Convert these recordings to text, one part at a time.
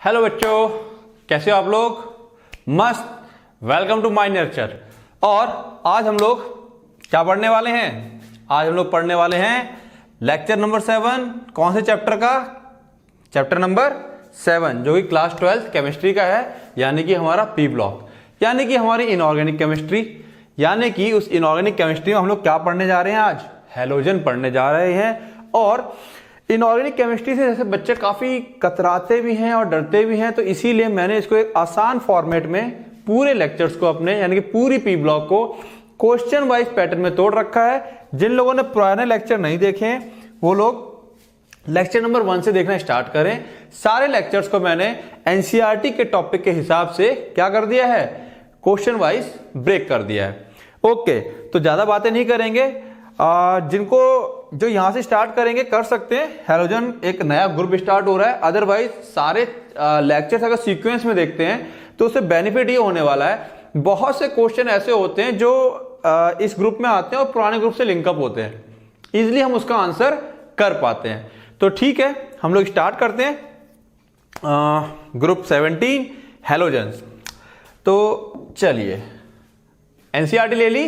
Hello बच्चों, कैसे हो आप लोग? मस्त। Welcome to my nurture. और आज हम लोग क्या पढ़ने वाले हैं? आज हम लोग पढ़ने वाले हैं लेक्चर नंबर 7। कौन से चैप्टर का? चैप्टर नंबर 7, जो कि क्लास 12 केमिस्ट्री का है, यानी कि हमारा पी ब्लॉक, यानी कि हमारी इनऑर्गेनिक केमिस्ट्री। यानी कि उस इनऑर्गेनिक केमिस्ट्री में हम लोग क्या पढ़ने जा रहे हैं? आज हैलोजन पढ़ने जा रहे हैं। और इनऑर्गेनिक केमिस्ट्री से जैसे बच्चे काफी कतराते भी हैं और डरते भी हैं, तो इसीलिए मैंने इसको एक आसान फॉर्मेट में पूरे लेक्चर्स को अपने, यानी कि पूरी पी ब्लॉक को क्वेश्चन वाइज पैटर्न में तोड़ रखा है। जिन लोगों ने पुराने लेक्चर नहीं देखे हैं वो लोग लेक्चर नंबर 1 से देखना स्टार्ट करें। सारे लेक्चर्स को मैंने एनसीईआरटी के टॉपिक के हिसाब से क्या कर दिया है? क्वेश्चन वाइज ब्रेक कर दिया है। ओके, तो ज्यादा बातें नहीं करेंगे। जिनको जो यहां से स्टार्ट करेंगे कर सकते हैं। हैलोजन एक नया ग्रुप स्टार्ट हो रहा है, अदरवाइज सारे लेक्चर्स अगर सीक्वेंस में देखते हैं तो उससे बेनिफिट ये होने वाला है, बहुत से क्वेश्चन ऐसे होते हैं जो इस ग्रुप में आते हैं और पुराने ग्रुप से लिंकअप होते हैं, इजिली हम उसका आंसर कर पाते हैं। तो ठीक है, हम लोग स्टार्ट करते हैं। Group 17 halogens. तो चलिए, एनसीईआरटी ले ली?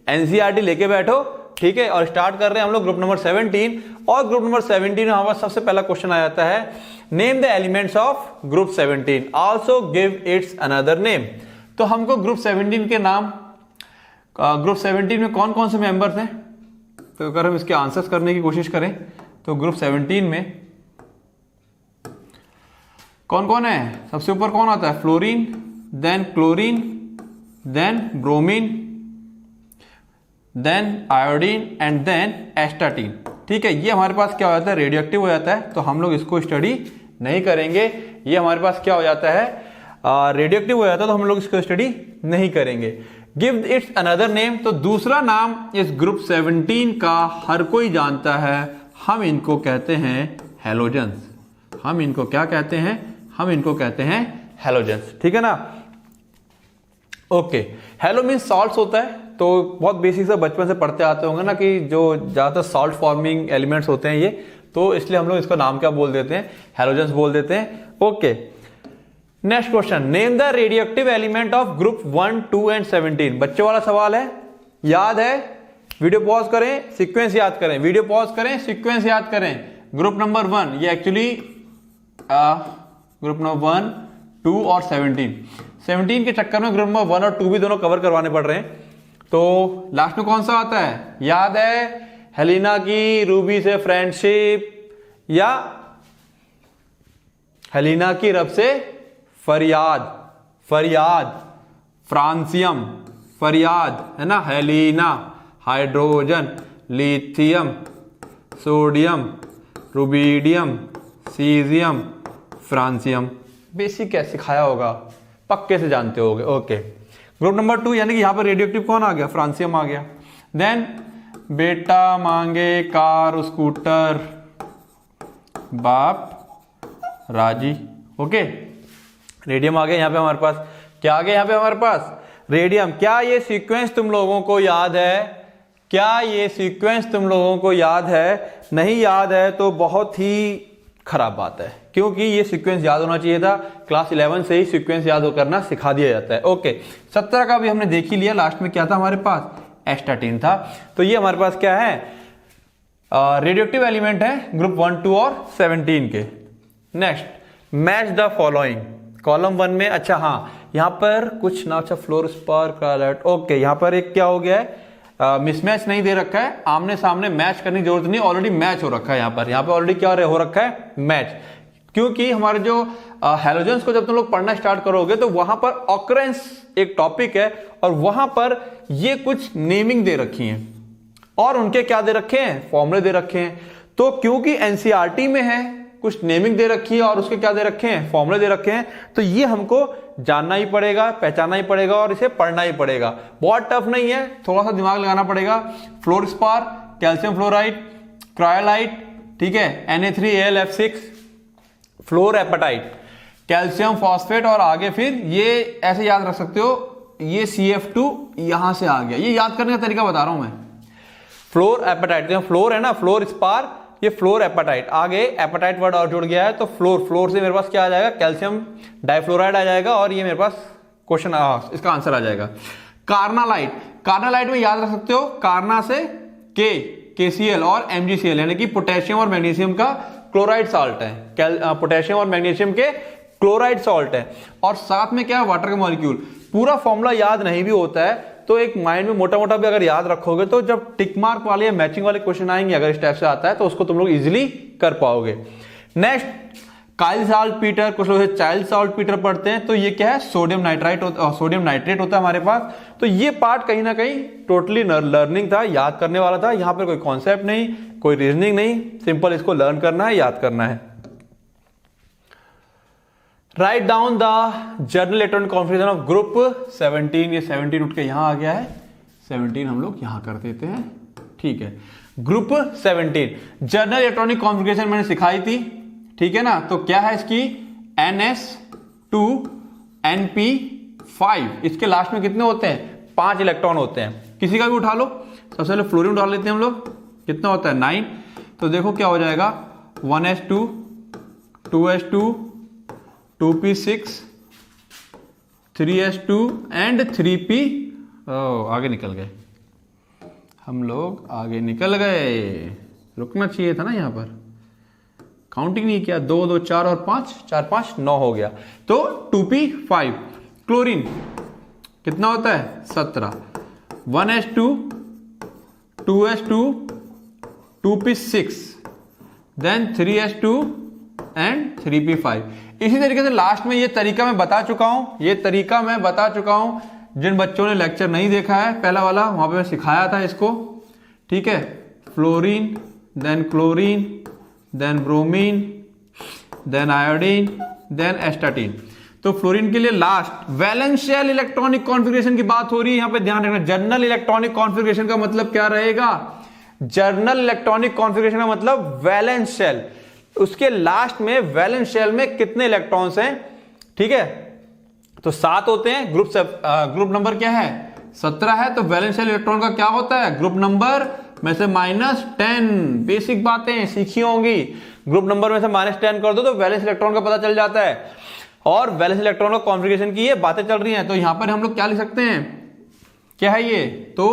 एनसीईआरटी लेके बैठो, ठीक है। और स्टार्ट कर रहे हैं हम लोग ग्रुप नंबर 17। और ग्रुप नंबर 17 में हमारा सबसे पहला क्वेश्चन आ जाता है, name the elements of group 17, also give its another name. तो हमको ग्रुप 17 के नाम, ग्रुप 17 में कौन कौन से मेंबर्स हैं, तो अगर हम इसके आंसर्स करने की कोशिश करें तो ग्रुप 17 में कौन कौन है? सबसे ऊपर कौन आता है? Fluorine, then chlorine, then bromine, then iodine and then astatine. ठीक है, ये हमारे पास क्या हो जाता है? रेडियोएक्टिव हो जाता है, तो हम लोग इसको स्टडी नहीं करेंगे। ये हमारे पास क्या हो जाता है? रेडियोएक्टिव हो जाता है, तो हम लोग इसको स्टडी नहीं करेंगे। गिव इट्स अनदर नेम, तो दूसरा नाम इस ग्रुप 17 का हर कोई जानता है, हम इनको कहते हैं हैलोजन्स। हम इनको क्या कहते हैं? हम इनको कहते हैं हैलोजन्स। ठीक है ना? ओके, हैलो मीन सॉल्ट्स होता है, तो बहुत बेसिक से बचपन से पढ़ते आते होंगे ना कि जो ज्यादातर सॉल्ट फॉर्मिंग एलिमेंट्स होते हैं ये, तो इसलिए हम लोग इसका नाम क्या बोल देते हैं? हैलोजन्स बोल देते हैं। Okay, next question, name the radioactive element of group 1, 2 and 17। बच्चों वाला सवाल है, याद है? वीडियो पॉज करें, सीक्वेंस याद करें, वीडियो पॉज करें, सीक्वेंस याद करें। ग्रुप नंबर 1, ये एक्चुअली ग्रुप नंबर 1, 2 और 17 के चक्कर में ग्रुप नंबर 1 और 2 भी दोनों कवर करवाने पड़ रहे हैं। तो लास्ट में कौन सा आता है? याद है? हेलिना की रूबी से फ्रेंडशिप, या हेलिना की रब से फरियाद, फ्रांसियम, फरियाद है ना? हेलिना, hydrogen, lithium, sodium, rubidium, caesium, francium. Basic क्या सिखाया होगा, पक्के से जानते होगे। ओके, ग्रुप नंबर 2, यानी कि यहां पर रेडियोएक्टिव कौन आ गया? फ्रांसियम आ गया। देन बेटा मांगे कार स्कूटर, बाप राजी। ओके, रेडियम आ गया यहां पे हमारे पास। क्या आ गया यहां पे हमारे पास? रेडियम। क्या ये सीक्वेंस तुम लोगों को याद है? क्या ये सीक्वेंस तुम लोगों को याद है? नहीं याद है तो बहुत ही खराब बात है, क्योंकि ये सीक्वेंस याद होना चाहिए था। क्लास 11 से ही सीक्वेंस याद करना सिखा दिया जाता है। ओके, 17 का भी हमने देख ही लिया। लास्ट में क्या था हमारे पास? एस्टाटीन था। तो ये हमारे पास क्या है? रेडियोएक्टिव एलिमेंट है ग्रुप 1, 2 और 17 के। Next, match the following. Column 1 में, अच्छा हाँ, यहां पर कुछ ना, अच्छा फ्लोरोस्पार, ओके, यहां पर एक क्या हो गया है? मिसमैच नहीं दे रखा है, आमने सामने मैच करने की जरूरत नहीं, ऑलरेडी मैच हो रखा है। यहां पे ऑलरेडी क्या हो रखा है? मैच। क्योंकि हमारे जो हैलोजन्स को जब तुम लोग पढ़ना स्टार्ट करोगे तो वहां पर ऑकरेंस एक टॉपिक है, और वहां पर ये कुछ नेमिंग दे रखी है, और उनके क्या दे रखे हैं? फॉर्मूले दे रखे हैं। तो क्योंकि एनसीईआरटी में है, कुछ नेमिंग दे रखी है और उसके क्या दे रखे हैं? फॉर्मूले दे रखे हैं। तो ये हमको जानना ही पड़ेगा, पहचानना ही पड़ेगा और इसे पढ़ना ही पड़ेगा। बहुत टफ नहीं है, थोड़ा सा दिमाग लगाना पड़ेगा। फ्लोरोस्पार, कैल्शियम फ्लोराइड, क्रायोलाइट, ठीक है, Na3Al F6, floor apatite, calcium phosphate, और आगे फिर ये ऐसे याद रख सकते हो, ये CF2 यहां से आ गया। ये याद करने का तरीका बता रहा हूं मैं। फ्लोर एपेटाइट, फ्लोर है ना, फ्लोर स्पार, ये फ्लोर एपेटाइट, आगे एपेटाइट वर्ड और जुड़ गया है तो फ्लोर, फ्लोर से मेरे पास क्या आ जाएगा, कैल्शियम डाइफ्लोराइड आ जाएगा और ये मेरे पास क्वेश्चन इसका आंसर आ जाएगा। कार्नालाइट, कार्नालाइट में याद रख सकते हो कार्ना से KCl और MgCl यानी कि पोटेशियम और मैग्नीशियम का क्लोराइड साल्ट है, पोटेशियम और मैग्नीशियम के क्लोराइड सॉल्ट है। और साथ में क्या है, वाटर का मॉलिक्यूल। पूरा फॉर्मूला याद नहीं भी होता है तो एक माइंड में मोटा मोटा भी अगर याद रखोगे तो जब टिक मार्क वाले या मैचिंग वाले क्वेश्चन आएंगे अगर इस टाइप से आता है तो उसको तुम लोग इजीली कर पाओगे। नेक्स्ट काइल साल्ट पीटर, कुछ लोग चाइल्ड साल्ट पीटर पढ़ते हैं, तो ये क्या है, सोडियम नाइट्रेट होता है हमारे पास। तो ये पार्ट कहीं ना कहीं टोटली लर्निंग था, याद करने वाला था। यहां पर कोई कॉन्सेप्ट नहीं, कोई रीजनिंग नहीं, सिंपल इसको लर्न करना है, याद करना है। Write down the journal electronic configuration of group 17। ये 17 उठ के यहां आ गया है, 17 हम लोग यहां कर देते हैं, ठीक है। ग्रुप 17 जर्नल इलेक्ट्रॉनिक कॉन्फ़िगरेशन मैंने सिखाई थी, ठीक है ना। तो क्या है इसकी, NS2NP5। इसके लास्ट में कितने होते हैं, 5 इलेक्ट्रॉन होते हैं। किसी का भी उठा लो, सबसे पहले फ्लोरीन उठा लेते हैं हम लोग, कितना होता है 9। तो देखो क्या हो जाएगा, 1s2 2s2 2p6 3s2 and 3p। आगे निकल गए हम लोग, आगे निकल गए, रुकना चाहिए था ना, यहां पर काउंटिंग नहीं किया। 2 2 4 और 5, 4 5 9 हो गया। तो 2p5। क्लोरीन कितना होता है 17, 1s2 2s2 2p6 then 3s2 and 3p5। इसी तरीके से लास्ट में ये तरीका मैं बता चुका हूं, जिन बच्चों ने लेक्चर नहीं देखा है पहला वाला, वहां पे मैं सिखाया था इसको, ठीक है। Fluorine then chlorine then bromine then iodine then astatine. तो फ्लोरीन के लिए लास्ट वैलेंशियल इलेक्ट्रॉनिक कॉन्फ़िगरेशन की बात हो रही है, यहां पे ध्यान रखना। जर्नल इलेक्ट्रॉनिक कॉन्फ़िगरेशन का मतलब क्या रहेगा, जर्नल इलेक्ट्रॉनिक कॉन्फ़िगरेशन का मतलब वैलेंस शेल, उसके लास्ट में वैलेंस शेल में कितने इलेक्ट्रॉन्स हैं, ठीक है। तो 7 होते हैं। ग्रुप नंबर क्या है, 17 है। तो वैलेंस शेल इलेक्ट्रॉन का क्या होता है, ग्रुप नंबर में से -10। बेसिक बातें सीखी होंगी, ग्रुप नंबर में से -10 कर दो तो वैलेंस इलेक्ट्रॉन का पता चल जाता है। और वैलेंस इलेक्ट्रॉन का कॉन्फ़िगरेशन की ये बातें चल रही हैं, तो यहां पर हम लोग क्या लिख सकते हैं, क्या है ये, तो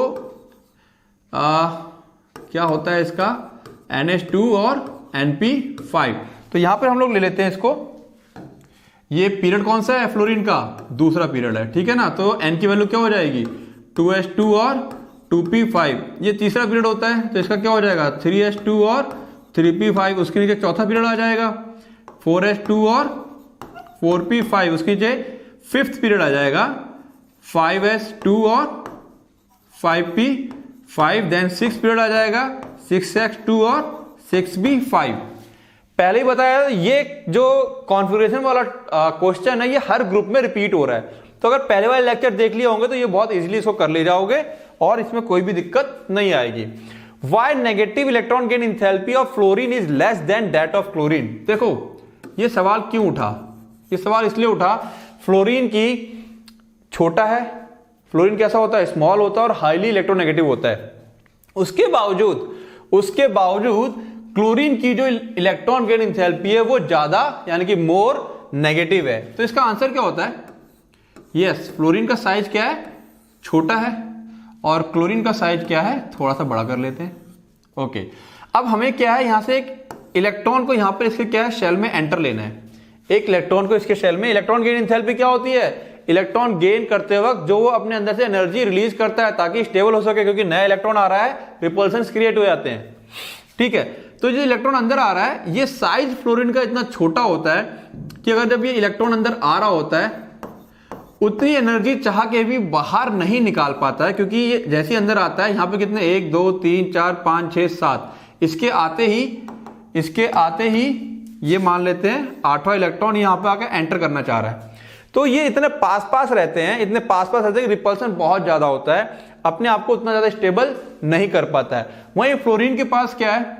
क्या होता है इसका, NH2 और NP5। तो यहां पर हम लोग ले लेते हैं इसको, ये पीरियड कौन सा है फ्लोरीन का, दूसरा पीरियड है, ठीक है ना। तो N की वैल्यू क्या हो जाएगी, 2s2 और 2p5। ये तीसरा पीरियड होता है तो इसका क्या हो जाएगा, 3s2 और 3p5। उसके नीचे चौथा पीरियड आ जाएगा, 4s2 और 4p5। उसके नीचे फिफ्थ पीरियड आ जाएगा, 5s2 और 5p5। देन सिक्स पीरियड आ जाएगा, 6s2 और 6b5। पहले ही बताया ये जो कॉन्फ़िगरेशन वाला क्वेश्चन है ये हर ग्रुप में रिपीट हो रहा है। तो अगर पहले वाले लेक्चर देख लिए होंगे तो ये बहुत इजीली इसको कर ले जाओगे और इसमें कोई भी दिक्कत नहीं आएगी। Why negative electron gain enthalpy of fluorine is less than that of chlorine. देखो ये सवाल क्यों उठा, ये सवाल इसलिए उठा, फ्लोरीन की छोटा है, फ्लोरीन कैसा होता है, स्मॉल होता है और हाईली इलेक्ट्रोनेगेटिव होता है। उसके बावजूद क्लोरीन की जो इलेक्ट्रॉन गेन इंथैल्पी है वो ज्यादा यानी कि मोर नेगेटिव है। तो इसका आंसर क्या होता है, यस, फ्लोरीन का साइज क्या है, छोटा है और क्लोरीन का साइज क्या है, थोड़ा सा बड़ा कर लेते हैं। ओके, अब हमें क्या है, यहां से एक इलेक्ट्रॉन को यहां पर इसके क्या है, शेल में एंटर लेना है। एक इलेक्ट्रॉन को इसके शेल में, इलेक्ट्रॉन गेन इंथैल्पी क्या होती है, इलेक्ट्रॉन गेन करते वक्त जो वो अपने अंदर से एनर्जी रिलीज करता है ताकि स्टेबल हो सके, क्योंकि नया इलेक्ट्रॉन आ रहा है, रिपल्शंस क्रिएट हो जाते हैं, ठीक है। तो जो इलेक्ट्रॉन अंदर आ रहा है ये साइज फ्लोरीन का इतना छोटा होता है कि अगर जब ये इलेक्ट्रॉन अंदर आ रहा होता है उतनी एनर्जी चाह के भी बाहर नहीं निकाल पाता है, क्योंकि ये जैसे अंदर आता है, यहां पे कितने 1 2 3 4 5 6 7, इसके आते ही ये मान लेते हैं 8वां इलेक्ट्रॉन यहां पे आकर एंटर करना चाह रहा है। तो ये इतने पास रहते हैं, इतने पास रहते हैं कि रिपल्सन बहुत ज्यादा होता है, अपने आप को उतना ज्यादा स्टेबल नहीं कर पाता है। वहीं फ्लोरीन के पास क्या है,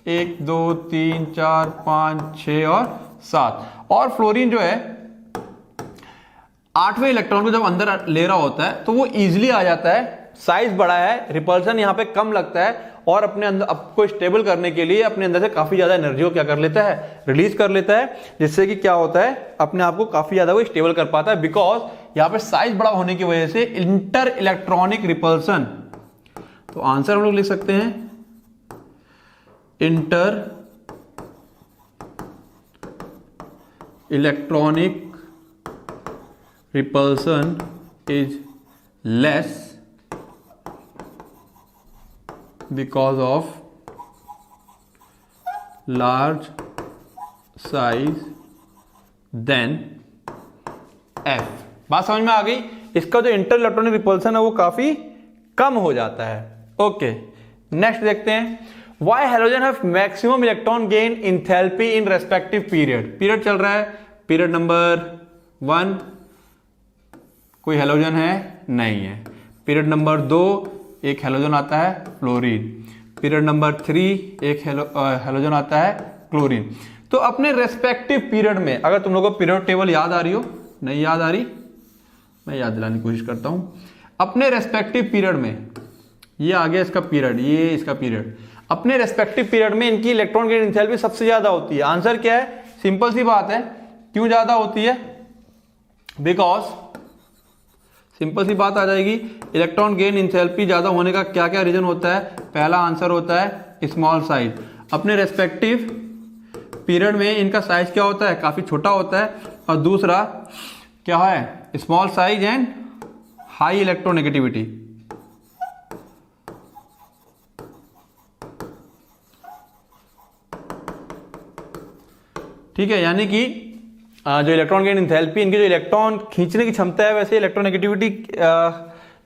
1 2 3 4 5 6 और 7, और फ्लोरीन जो है 8वें इलेक्ट्रॉन को जब अंदर ले रहा होता है तो वो इजीली आ जाता है साइज बड़ा है, रिपल्सन यहाँ पे कम लगता है और अपने अंदर आपको स्टेबल करने के लिए अपने अंदर से काफी ज्यादा एनर्जी को क्या कर लेता है, रिलीज कर लेता है, जिससे कि क्या होता है, अपने आप को काफी ज्यादा वो स्टेबल कर पाता है। बिकॉज यहाँ पे साइज बड़ा होने की वजह से इंटर इलेक्ट्रॉनिक रिपल्सन, तो आंसर हम लोग लिख सकते हैं inter electronic repulsion is less because of large size than F। बात समझ में आ गई? इसका जो इंटर इलेक्ट्रॉनिक रिपल्सन है वो काफी कम हो जाता है। ओके, नेक्स्ट देखते हैं, Why halogen have maximum electron gain enthalpy in respective period? Period चल रहा है, पीरियड नंबर 1 कोई हेलोजन है नहीं है, पीरियड नंबर 2 एक हेलोजन आता है फ्लोरीन, पीरियड नंबर 3 एक हेलोजन आता है क्लोरीन। तो अपने रेस्पेक्टिव पीरियड में, अगर तुम लोगों को पीरियड टेबल याद आ रही हो, नहीं याद आ रही, मैं याद दिलाने की कोशिश करता हूं। अपने रेस्पेक्टिव पीरियड में, ये आ गया इसका पीरियड, ये इसका पीरियड, अपने रेस्पेक्टिव पीरियड में इनकी इलेक्ट्रॉन गेन एंथैल्पी सबसे ज्यादा होती है। आंसर क्या है? सिंपल सी बात है, क्यों ज्यादा होती है? बिकॉज सिंपल सी बात आ जाएगी, इलेक्ट्रॉन गेन एंथैल्पी ज्यादा होने का क्या क्या रीजन होता है? पहला आंसर होता है स्मॉल साइज। अपने रेस्पेक्टिव पीरियड में इनका साइज क्या होता है? काफी छोटा होता है। और दूसरा क्या है? Small size and high electronegativity. ठीक है, यानी कि जो इलेक्ट्रॉन गेन एंथैल्पी, इनकी जो इलेक्ट्रॉन खींचने की क्षमता है, वैसे इलेक्ट्रोनेगेटिविटी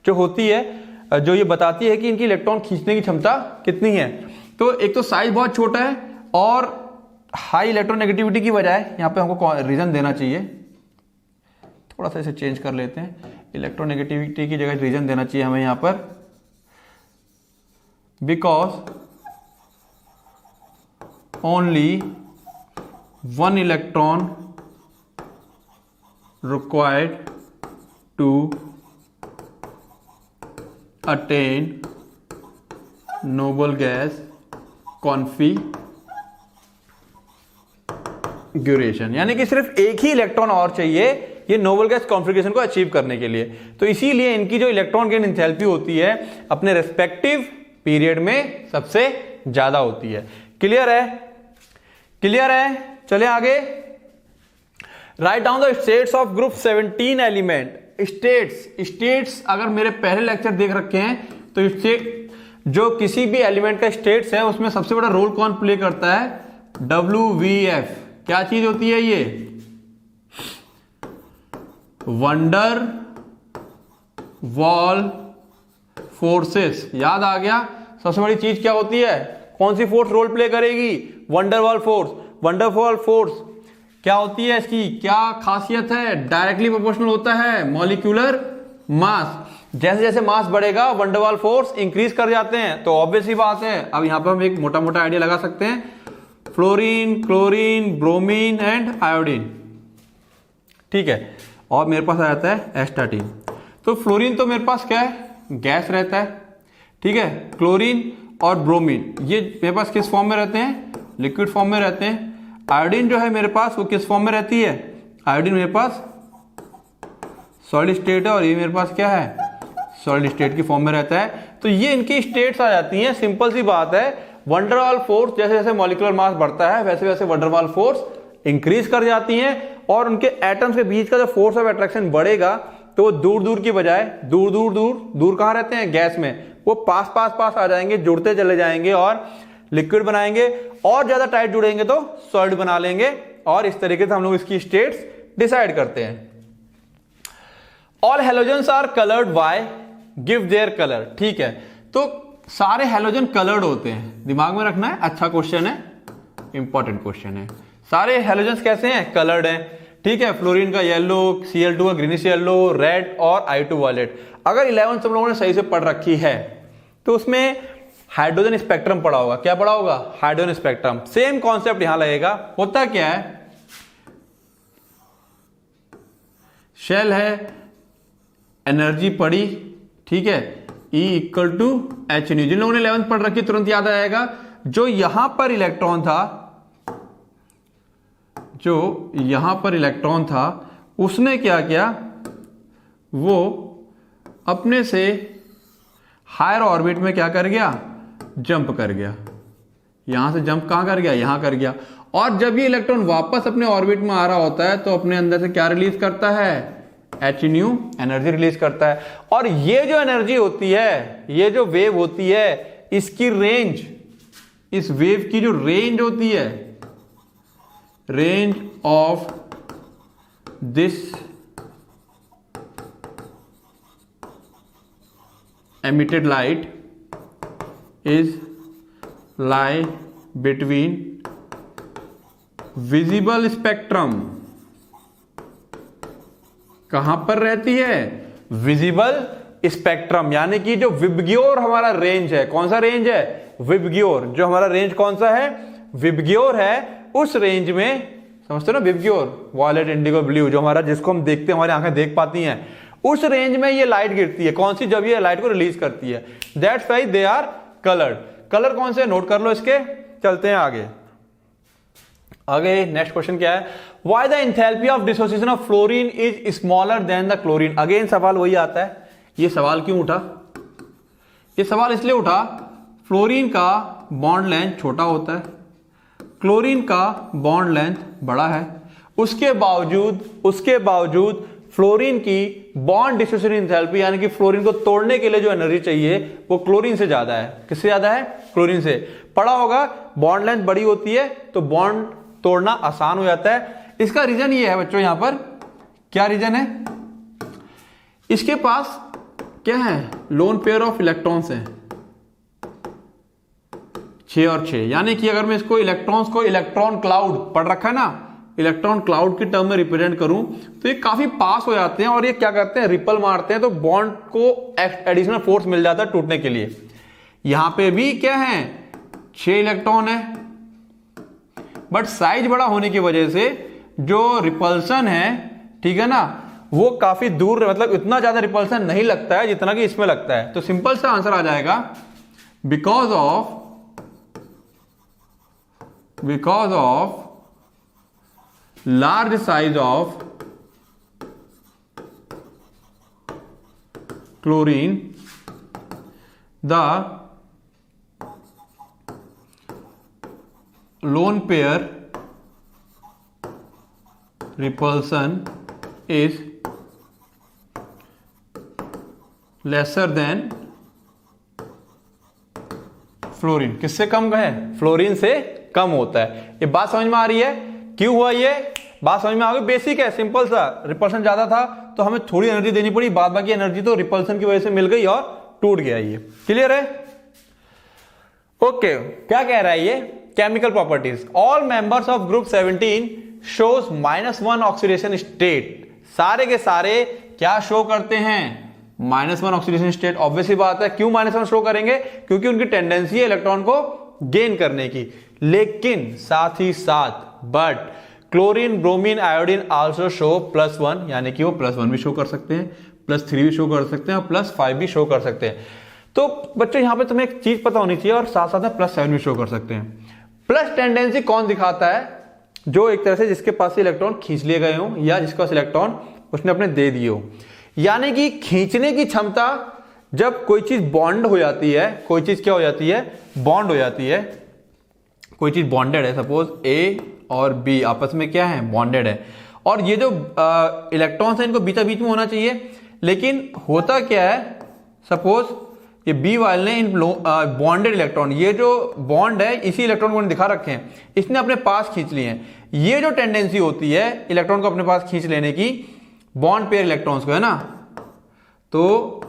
जो होती है, जो ये बताती है कि इनकी इलेक्ट्रॉन खींचने की क्षमता कितनी है। तो एक तो साइज बहुत छोटा है और हाई इलेक्ट्रोनेगेटिविटी की बजाय यहाँ पे हमको रीजन देना चाहिए, थोड़ा सा इसे चेंज कर लेते हैं, इलेक्ट्रोनेगेटिविटी की जगह रीजन देना चाहिए हमें यहाँ पर, because only one electron required to attain noble gas configuration, यानी कि सिर्फ एक ही इलेक्ट्रॉन और चाहिए ये नोबल गैस कॉन्फ़िगरेशन को अचीव करने के लिए। तो इसीलिए इनकी जो इलेक्ट्रॉन गेन एंथैल्पी होती है अपने रेस्पेक्टिव पीरियड में सबसे ज्यादा होती है। क्लियर है? क्लियर है? चले आगे। Write down the states of group 17 element. States अगर मेरे पहले लेक्चर देख रखे हैं तो स्टेट, जो किसी भी एलिमेंट का स्टेट्स है उसमें सबसे बड़ा रोल कौन प्ले करता है? WVF। क्या चीज होती है ये? Wonder wall forces. याद आ गया? सबसे बड़ी चीज क्या होती है? कौन सी फोर्स रोल प्ले करेगी? Van der Waals force. वंडरवॉल फोर्स क्या होती है, इसकी क्या खासियत है? डायरेक्टली प्रोपोर्शनल होता है मॉलिक्यूलर मास। जैसे जैसे मास बढ़ेगा वंडरवॉल फोर्स इंक्रीज कर जाते हैं। तो ऑब्वियस ही बात है, अब यहां पर हम एक मोटा मोटा आइडिया लगा सकते हैं, fluorine, chlorine, bromine and iodine. ठीक है, और मेरे पास आ जाता है एस्टाटीन। तो फ्लोरीन तो मेरे पास क्या है? गैस रहता है। ठीक है, क्लोरीन और ब्रोमीन ये मेरे पास किस फॉर्म में रहते हैं? लिक्विड फॉर्म में रहते हैं। आयोडीन जो है मेरे पास वो किस फॉर्म में रहती है? आयोडीन मेरे पास सॉलिड स्टेट है और ये मेरे पास क्या है? सॉलिड स्टेट की फॉर्म में रहता है। तो ये इनकी स्टेट्स आ जाती हैं। सिंपल सी बात है, वंडरवॉल फोर्स जैसे जैसे मॉलिक्यूलर मास बढ़ता है वैसे वैसे वंडरवॉल फोर्स इंक्रीज कर जाती हैं और उनके एटम्स के बीच का जो फोर्स ऑफ अट्रैक्शन बढ़ेगा तो वो दूर दूर की बजाय दूर दूर दूर दूर कहां रहते हैं? गैस में। वो पास पास पास आ जाएंगे, जुड़ते चले जाएंगे और लिक्विड बनाएंगे, और ज्यादा टाइट जुड़ेंगे तो सॉलिड बना लेंगे। और इस तरीके से हम लोग इसकी स्टेट्स डिसाइड करते हैं। All halogens are coloured by give their colour. ठीक है, तो सारे हेलोजन कलर्ड होते हैं, दिमाग में रखना है, अच्छा क्वेश्चन है, इंपॉर्टेंट क्वेश्चन है। सारे हेलोजेंस कैसे हैं? कलर्ड हैं। ठीक है, फ्लोरीन का येलो, Cl2 का ग्रीनिश येलो, रेड और I2 वायलेट। अगर 11 तुम लोगों ने सही से पढ़ रखी है तो उसमें हाइड्रोजन स्पेक्ट्रम पढ़ा होगा। क्या पढ़ा होगा? Hydrogen spectrum. सेम कॉन्सेप्ट यहां लगेगा। होता क्या है, शेल है, एनर्जी पड़ी, ठीक है, E equal to h nu. जिन लोगों ने 11th पढ़ रखी तुरंत याद आएगा, जो यहां पर इलेक्ट्रॉन था, जो यहां पर इलेक्ट्रॉन था, उसने क्या किया, वो अपने से हायर ऑर्बिट में क्या कर गया, जंप कर गया। यहां से जंप कहां कर गया, यहां कर गया। और जब ये इलेक्ट्रॉन वापस अपने ऑर्बिट में आ रहा होता है तो अपने अंदर से क्या रिलीज करता है, एच न्यू एनर्जी रिलीज करता है। और ये जो एनर्जी होती है, ये जो वेव होती है, इसकी रेंज, इस वेव की जो रेंज होती है, range of this emitted light is lie between visible spectrum, कहां पर रहती है, विजिबल स्पेक्ट्रम, यानी कि जो विबग्योर हमारा रेंज है, कौन सा रेंज है, विबग्योर। जो हमारा रेंज कौन सा है, विबग्योर है। उस रेंज में, समझते हो ना, विबग्योर, वॉयलेट, इंडिगो, ब्लू, जो हमारा, जिसको हम देखते हैं, हमारी आंखें देख पाती हैं, उस रेंज में ये लाइट गिरती है। कौन सी, जब ये लाइट को रिलीज करती है। That's why they are coloured. Colour कौन से, नोट कर लो इसके। चलते हैं आगे। नेक्स्ट क्वेश्चन क्या है, why the enthalpy of dissociation of fluorine is smaller than the chlorine. Again सवाल वही आता है, ये सवाल क्यों उठा, ये सवाल इसलिए उठा, फ्लोरीन का बॉन्ड लेंथ छोटा होता है, क्लोरीन का बॉन्ड लेंथ बड़ा है, उसके बावजूद फ्लोरीन की बॉन्ड डिसोसिएशन एंथैल्पी, यानी कि फ्लोरीन को तोड़ने के लिए जो एनर्जी चाहिए वो क्लोरीन से ज्यादा है। किससे ज्यादा है, क्लोरीन से। पढ़ा होगा, बॉन्ड लेंथ बड़ी होती है तो बॉन्ड तोड़ना आसान हो जाता है। इसका रीजन ये है बच्चों, यहां पर क्या रीजन है, इसके पास क्या है, लोन पेयर ऑफ इलेक्ट्रॉन्स है, 6 और 6। यानी कि अगर मैं इसको इलेक्ट्रॉन्स को इलेक्ट्रॉन क्लाउड पढ़ रखा है ना, इलेक्ट्रॉन क्लाउड की टर्म में रिप्रेजेंट करूं तो ये काफी पास हो जाते हैं और ये क्या करते हैं, रिपल मारते हैं, तो बॉन्ड को एडिशनल फोर्स मिल जाता है टूटने के लिए। यहां पे भी क्या है, 6 इलेक्ट्रॉन है, बट साइज बड़ा होने की वजह से जो रिपल्सन है, ठीक है ना, वो काफी दूर, मतलब इतना ज्यादा रिपल्सन नहीं लगता है जितना कि इसमें लगता है। तो सिंपल सा आंसर आ जाएगा, because of large size of chlorine, the lone pair repulsion is lesser than fluorine. किससे कम है, फ्लोरीन से कम होता है। ये बात समझ में आ रही है, क्यों हुआ, ये बात समझ में आ गई। बेसिक है, सिंपल सा, रिपल्सन ज्यादा था तो हमें थोड़ी एनर्जी देनी पड़ी, बाद बाकी एनर्जी तो रिपल्सन की वजह से मिल गई और टूट गया। ये क्लियर है, ओके। क्या कह रहा है ये, chemical properties, all members of group 17 shows -1 oxidation state. सारे के सारे क्या शो करते हैं, -1 ऑक्सीडेशन स्टेट। ऑब्वियसली बात है, क्यों -1 शो करेंगे, क्योंकि उनकी टेंडेंसी है इलेक्ट्रॉन को गेन करने की। लेकिन साथ ही साथ but chlorine, bromine, iodine also show +1, यानी कि वो +1 भी शो कर सकते हैं, +3 भी शो कर सकते हैं और +5 भी शो कर सकते हैं। तो बच्चों यहां पे तुम्हें एक चीज पता होनी चाहिए, और साथ साथ में +7 भी शो कर सकते हैं। प्लस टेंडेंसी कौन दिखाता है, जो एक तरह से जिसके पास इलेक्ट्रॉन खींच लिए गए हो या जिसके पास इलेक्ट्रॉन उसने अपने दे दिए हो। यानी कि खींचने की क्षमता, जब कोई चीज बॉन्ड हो जाती है, कोई चीज क्या हो जाती है, बॉन्ड हो जाती है, कोई चीज बॉन्डेड है, सपोज ए और बी आपस में क्या है, बॉन्डेड है, और ये जो इलेक्ट्रॉन्स हैं इनको बीचा बीच में होना चाहिए, लेकिन होता क्या है, सपोज ये बी वाले ने इन बॉन्डेड इलेक्ट्रॉन, ये जो बॉन्ड है इसी इलेक्ट्रॉन को दिखा रखे हैं, इसने अपने पास खींच लिए हैं। ये जो टेंडेंसी होती है इलेक्ट्रॉन को अपने पास खींच लेने की, बॉन्ड पेयर इलेक्ट्रॉन्स को, है ना, तो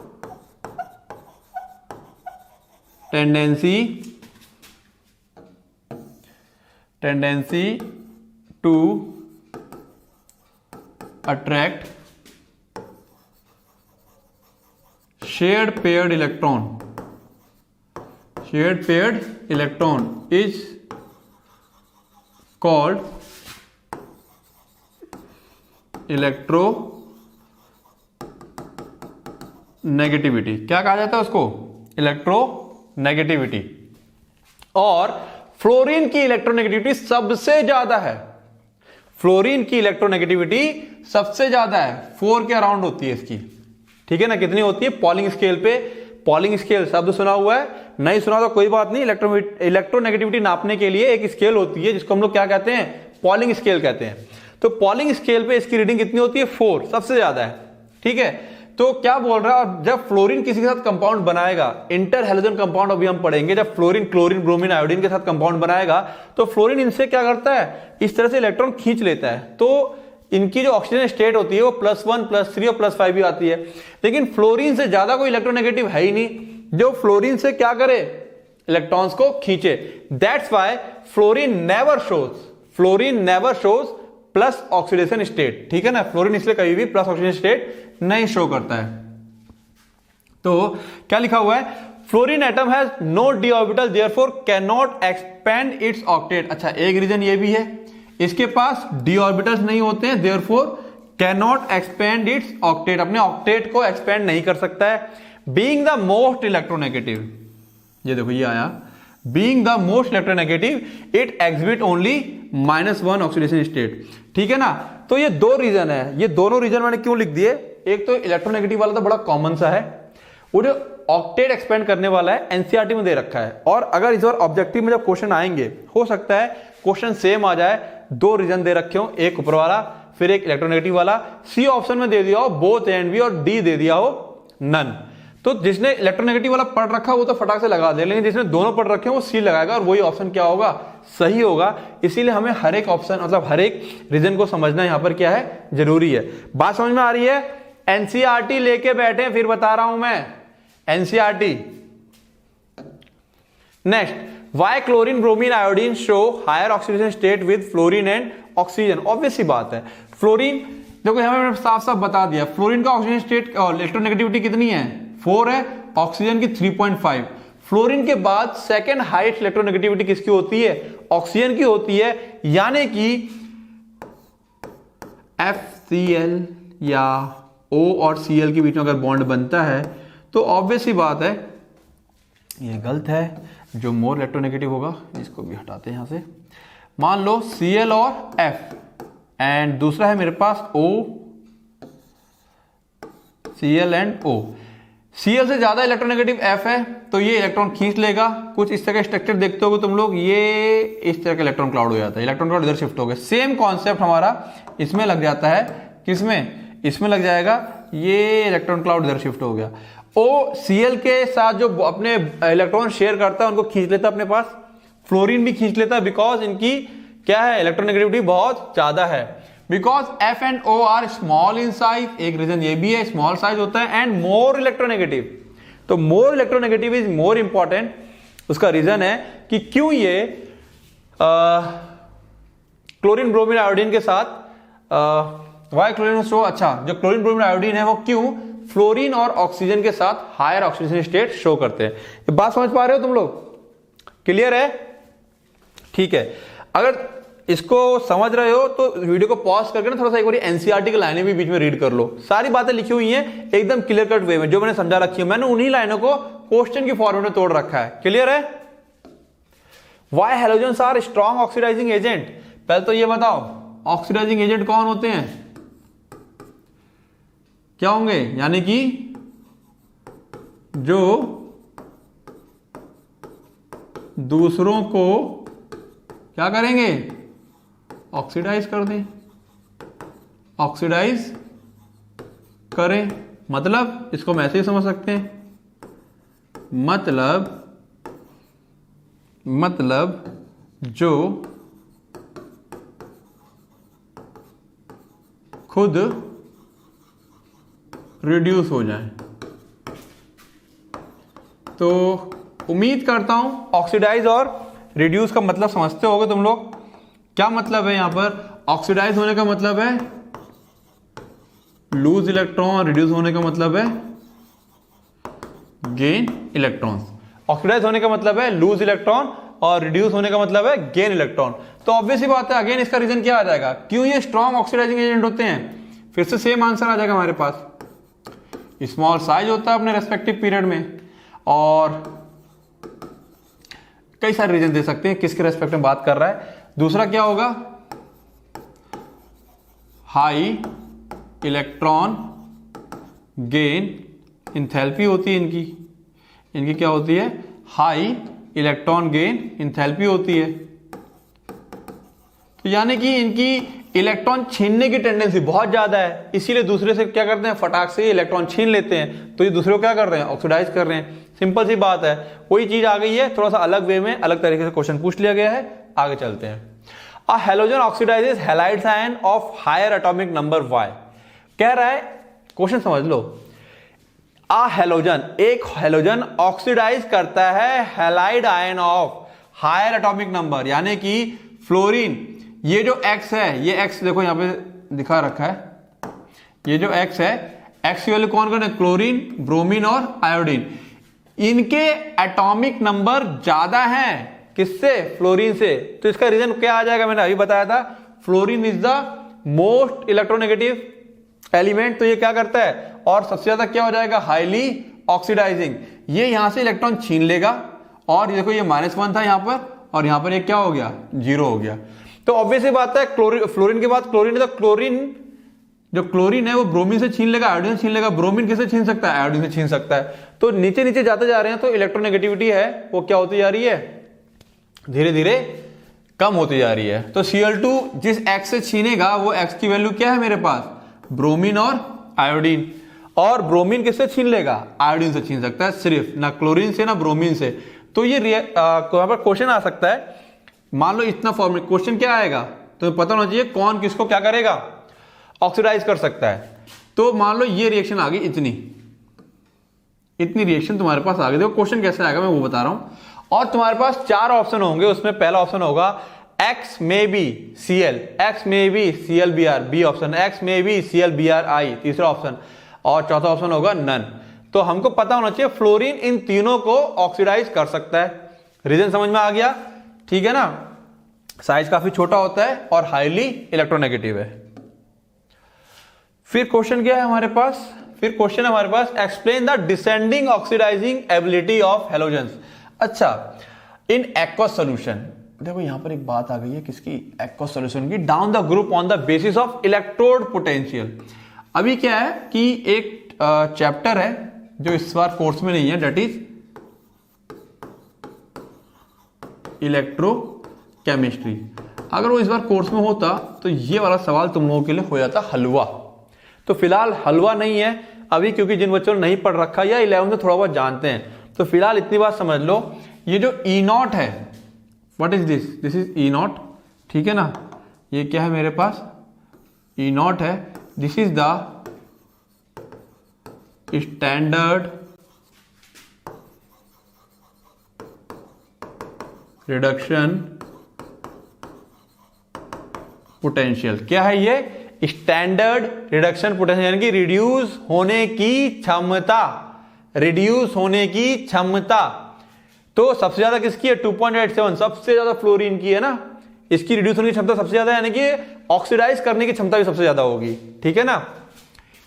tendency to attract shared paired electron is called negativity, क्या कहा जाता है उसको, इलेक्ट्रोनेगेटिविटी। और फ्लोरीन की इलेक्ट्रोनेगेटिविटी सबसे ज्यादा है, फ्लोरीन की इलेक्ट्रोनेगेटिविटी सबसे ज्यादा है, 4 के अराउंड होती है इसकी, ठीक है ना। कितनी होती है पॉलिंग स्केल पे, पॉलिंग स्केल शब्द सुना हुआ है, नहीं सुना तो कोई बात नहीं, इलेक्ट्रोनेगेटिविटी नापने के लिए एक स्केल होती है जिसको हम लोग क्या कहते हैं, पॉलिंग स्केल कहते हैं। तो पॉलिंग स्केल पे इसकी रीडिंग कितनी होती है, 4, सबसे ज्यादा है, ठीक है। तो क्या बोल रहा है, जब फ्लोरीन किसी के साथ कंपाउंड बनाएगा, इंटर हैलोजन कंपाउंड अभी हम पढ़ेंगे, जब फ्लोरीन क्लोरीन ब्रोमीन आयोडीन के साथ कंपाउंड बनाएगा तो फ्लोरीन इनसे क्या करता है, इस तरह से इलेक्ट्रॉन खींच लेता है, तो इनकी जो ऑक्सीजन स्टेट होती है वो +1 +3 और +5 भी आती है। लेकिन फ्लोरीन से ज्यादा कोई इलेक्ट्रोनेगेटिव है ही नहीं जो फ्लोरीन से क्या करे, इलेक्ट्रॉन्स को खींचे। That's why fluorine never shows plus oxidation state, ठीक है ना। फ्लोरीन इसलिए कभी भी प्लस ऑक्सीडेशन स्टेट नहीं शो करता है। तो क्या लिखा हुआ है, fluorine atom has no d orbital therefore can not expand its octet. अच्छा, एक रीजन ये भी है, इसके पास डी ऑर्बिटल्स नहीं होते हैं, therefore can not expand its octet, अपने ऑक्टेट को एक्सपेंड नहीं कर सकता है। बीइंग द मोस्ट इलेक्ट्रोनेगेटिव, ये देखो ये आया, being the most electronegative it exhibit only -1 oxidation state, ठीक है ना। तो ये 2 रीजन है, ये दोनों रीजन मैंने क्यों लिख दिए, एक तो इलेक्ट्रोनेगेटिव वाला तो बड़ा कॉमन सा है, वो जो ऑक्टेट एक्सपेंड करने वाला है एनसीईआरटी में दे रखा है, और अगर इस बार ऑब्जेक्टिव में जब क्वेश्चन आएंगे हो सकता है क्वेश्चन सेम आ जाए, 2 रीजन दे रखे हो, एक ऊपर वाला फिर एक इलेक्ट्रोनेगेटिव वाला, सी ऑप्शन में दे दिया हो बोथ एंड बी और डी दे दिया हो नन। तो जिसने इलेक्ट्रोनेगेटिव वाला पढ़ रखा वो तो फटाक से लगा दे, लेकिन जिसने दोनों पढ़ रखे हैं वो सी लगाएगा और वही ऑप्शन क्या होगा, सही होगा। इसीलिए हमें हर एक ऑप्शन मतलब हर एक रीजन को समझना यहां पर क्या है, जरूरी है। बात समझ में आ रही है, एनसीईआरटी लेके बैठे फिर बता रहा हूं मैं, NCERT. Next, why chlorine bromine iodine show higher oxidation state with fluorine and oxygen. Obvious सी बात है, फ्लोरीन देखो यहां मैंने साफ साफ बता दिया, फ्लोरीन का ऑक्सीजन स्टेट और इलेक्ट्रोनेगेटिविटी कितनी है, 4 है, ऑक्सीजन की 3.5। फ्लोरीन के बाद सेकेंड हाईएस्ट इलेक्ट्रोनेगेटिविटी किसकी होती है, ऑक्सीजन की होती है, यानी कि FCl या O और Cl के बीच में अगर बॉन्ड बनता है तो ऑब्वियस ही बात है ये गलत है, जो मोर इलेक्ट्रोनेगेटिव होगा, इसको भी हटाते हैं यहां से। मान लो Cl और F एंड दूसरा है मेरे पास O, Cl and O। Cl से ज्यादा इलेक्ट्रोनेगेटिव F है तो ये इलेक्ट्रॉन खींच लेगा, कुछ इस तरह का स्ट्रक्चर देखते होगे तुम लोग, ये इस तरह का इलेक्ट्रॉन क्लाउड हो जाता है, इलेक्ट्रॉन क्लाउड इधर शिफ्ट हो गया। सेम कॉन्सेप्ट हमारा इसमें लग जाता है, किसमें, इसमें लग जाएगा, ये इलेक्ट्रॉन क्लाउड इधर शिफ्ट हो गया। O Cl के साथ जो अपने इलेक्ट्रॉन शेयर करता है उनको खींच लेता है अपने पास, फ्लोरीन भी खींच लेता है, बिकॉज इनकी क्या है, इलेक्ट्रोनेगेटिविटी बहुत ज्यादा है। Because F and O are small in size, एक रीजन ये भी है, स्मॉल साइज होता है एंड मोर इलेक्ट्रोनेगेटिव। तो more electronegative is more important, उसका रीजन है कि क्यों ये क्लोरीन ब्रोमीन आयोडीन के साथ वाई क्लोरीन शो, अच्छा जो क्लोरीन ब्रोमीन आयोडीन है वो क्यों फ्लोरीन और ऑक्सीजन के साथ हायर ऑक्सीडेशन स्टेट शो करते हैं। ये बात समझ पा रहे हो तुम लोग, क्लियर है, ठीक है। अगर इसको समझ रहे हो तो वीडियो को पॉज करके ना थोड़ा सा एक बार एनसीईआरटी की लाइनें भी बीच में रीड कर लो, सारी बातें लिखी हुई हैं एकदम क्लियर कट वे में, जो मैंने समझा रखी है मैंने उन्हीं लाइनों को क्वेश्चन की फॉर्मेट में तोड़ रखा है, क्लियर है। Why halogens are strong oxidising agent, पहले तो ये बताओ ऑक्सीडाइजिंग एजेंट कौन होते हैं, क्या होंगे, यानी कि जो दूसरों को क्या करेंगे, ऑक्सीडाइज कर दें, ऑक्सीडाइज करें, मतलब इसको हम ऐसे ही समझ सकते हैं, मतलब जो खुद रिड्यूस हो जाए। तो उम्मीद करता हूं ऑक्सीडाइज और रिड्यूस का मतलब समझते होगे तुम लोग। क्या मतलब है यहां पर, ऑक्सीडाइज होने का मतलब है लूज इलेक्ट्रॉन, रिड्यूस होने का मतलब है गेन इलेक्ट्रॉन्स। ऑक्सीडाइज होने का मतलब है लूज इलेक्ट्रॉन और रिड्यूस होने का मतलब है गेन इलेक्ट्रॉन। तो ऑब्वियस ही बात है, अगेन इसका रीजन क्या आ जाएगा, क्यों ये स्ट्रॉन्ग ऑक्सीडाइजिंग एजेंट होते हैं, फिर से सेम आंसर आ जाएगा हमारे पास, स्मॉल साइज होता है अपने रेस्पेक्टिव पीरियड में, और कई सारे रीजन दे सकते हैं किसके रेस्पेक्ट में बात कर रहा है। दूसरा क्या होगा, हाई इलेक्ट्रॉन गेन इंथैल्पी होती है इनकी क्या होती है, हाई इलेक्ट्रॉन गेन इंथैल्पी होती है। तो यानी कि इनकी इलेक्ट्रॉन छीनने की टेंडेंसी बहुत ज्यादा है, इसीलिए दूसरे से क्या करते हैं, फटाक से इलेक्ट्रॉन छीन लेते हैं, तो ये दूसरे को क्या कर रहे हैं, ऑक्सीडाइज कर रहे हैं। सिंपल सी बात है, कोई चीज आ गई है, थोड़ा सा अलग वे में अलग तरीके से क्वेश्चन पूछ लिया गया है। आगे चलते हैं। A halogen oxidises halides ion of higher atomic number y। कह रहा है, क्वेश्चन समझ लो, अ हैलोजन, एक हैलोजन ऑक्सीडाइज करता है halide ion of higher atomic number, यानी कि फ्लोरीन। ये जो X है, ये X देखो यहां पे दिखा रखा है, ये जो X है, X की वैल्यू कौन कौन है, क्लोरीन, ब्रोमीन और आयोडीन। इनके एटॉमिक नंबर ज्यादा हैं किससे, फ्लोरीन से। तो इसका रीजन क्या आ जाएगा, मैंने अभी बताया था, fluorine is the most electronegative element. तो ये क्या करता है, और सबसे ज्यादा क्या हो जाएगा, हाईली ऑक्सीडाइजिंग। ये यहां से इलेक्ट्रॉन छीन लेगा, और देखो ये -1 था यहां पर, और यहां पर ये क्या हो गया, 0 हो गया। तो ऑब्वियसली बात है, फ्लोरीन के बाद क्लोरीन है, तो क्लोरीन, जो क्लोरीन है वो ब्रोमीन से छीन लेगा, आयोडीन से छीन लेगा। ब्रोमीन किससे छीन सकता है, आयोडीन से छीन सकता है। तो नीचे नीचे जाते जा रहे हैं, तो इलेक्ट्रोनेगेटिविटी है वो क्या होती जा रही है, धीरे धीरे कम होती जा रही है। तो Cl2 जिस X से छीनेगा, वो X की वैल्यू क्या है मेरे पास, ब्रोमीन और आयोडीन। और ब्रोमीन किससे छीन लेगा, आयोडीन से छीन सकता है सिर्फ, ना क्लोरीन से ना ब्रोमीन से। तो ये यहां पर क्वेश्चन आ सकता है, मान लो इतना फॉर्मूला, क्वेश्चन क्या आएगा तो पता होना चाहिए कौन किसको क्या करेगा, ऑक्सीडाइज कर सकता है। तो मान लो ये रिएक्शन आ गई, इतनी रिएक्शन तुम्हारे पास आ गई। देखो क्वेश्चन कैसे आएगा मैं वो बता रहा हूं। और तुम्हारे पास 4 ऑप्शन होंगे, उसमें पहला ऑप्शन होगा X may be Cl, X may be ClBr, B option, X may be ClBrI तीसरा ऑप्शन, और चौथा ऑप्शन होगा नन। तो हमको पता होना चाहिए फ्लोरीन इन तीनों को ऑक्सीडाइज कर सकता है। रीजन समझ में आ गया, ठीक है ना। साइज काफी छोटा होता है और हाईली इलेक्ट्रोनेगेटिव है। फिर क्वेश्चन क्या है हमारे पास, explain the descending oxidising ability of halogens. अच्छा, इन एक्वस सॉल्यूशन, देखो यहां पर एक बात आ गई है किसकी, एक्वस सॉल्यूशन की, down the group on the basis of electrode potential. अभी क्या है कि एक चैप्टर है जो इस बार कोर्स में नहीं है, दैट इज इलेक्ट्रोकेमिस्ट्री। अगर वो इस बार कोर्स में होता तो ये वाला सवाल तुम लोगों के लिए हो जाता हलवा। तो फिलहाल हलवा नहीं है अभी, क्योंकि जिन बच्चों ने नहीं पढ़ रखा या 11 में थोड़ा बहुत जानते हैं, तो फिलहाल इतनी बात समझ लो, ये जो E0 है, what is this, this is E0, ठीक है ना। ये क्या है मेरे पास, E0 है, this is the standard reduction potential. क्या है ये, स्टैंडर्ड रिडक्शन पोटेंशियल, यानी कि रिड्यूस होने की क्षमता, रिड्यूस होने की क्षमता। तो सबसे ज्यादा किसकी है, 2.87, सबसे ज्यादा फ्लोरीन की है ना, इसकी रिड्यूस होने की क्षमता सबसे ज्यादा, यानी कि ऑक्सीडाइज करने की क्षमता भी सबसे ज्यादा होगी, ठीक है ना।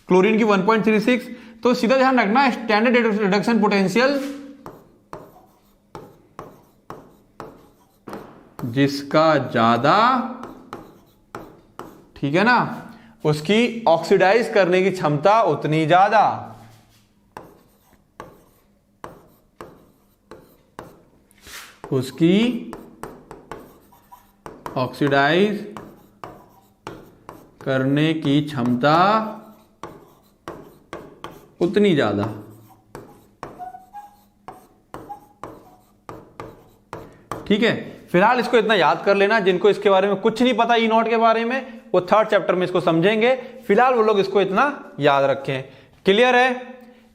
क्लोरीन की 1.36। तो सीधा ध्यान रखना, स्टैंडर्ड रिडक्शन पोटेंशियल जिसका ज्यादा, ठीक है ना, उसकी ऑक्सीडाइज करने की क्षमता उतनी ज्यादा। उसकी ऑक्सीडाइज करने की क्षमता उतनी ज्यादा। ठीक है, फिलहाल इसको इतना याद कर लेना, जिनको इसके बारे में कुछ नहीं पता E0 के बारे में, वो 3rd चैप्टर में इसको समझेंगे। फिलहाल वो लोग इसको इतना याद रखें। क्लियर है।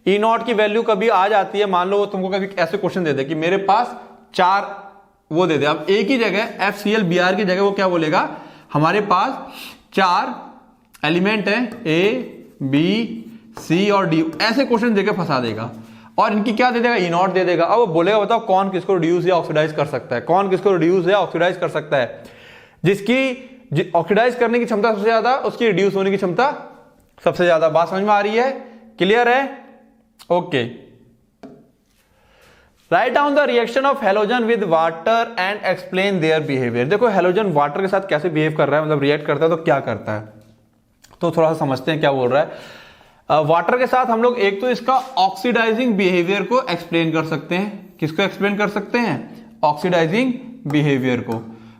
E0 की वैल्यू कभी आ जाती है, मान लो वो तुमको कभी ऐसे क्वेश्चन दे दे कि मेरे पास 4 वो दे दे, अब एक ही जगह FClBr की जगह वो क्या बोलेगा, हमारे पास 4 एलिमेंट है A, B, C और D, ऐसे क्वेश्चन देके फंसा देगा। और इनकी क्या दे देगा, E0 दे देगा। अब वो बोलेगा बताओ कौन किसको रिड्यूस या ऑक्सीडाइज कर सकता है, कौन किसको रिड्यूस या ऑक्सीडाइज कर सकता है। जिसकी ऑक्सीडाइज करने की क्षमता सबसे ज्यादा, उसकी रिड्यूस होने की क्षमता सबसे ज्यादा। बात समझ में आ रही है, क्लियर है। Okay, write down the reaction of halogen with water and explain their behaviour. देखो हेलोजन वाटर के साथ कैसे बिहेव कर रहा है, मतलब रिएक्ट करता है तो क्या करता है, तो थोड़ा सा समझते हैं क्या बोल रहा है। वाटर के साथ हम लोग एक तो इसका ऑक्सीडाइजिंग बिहेवियर को एक्सप्लेन कर सकते हैं। किसको एक्सप्लेन कर सकते हैं? ऑक्सीडाइजिंग बिहेवियर को।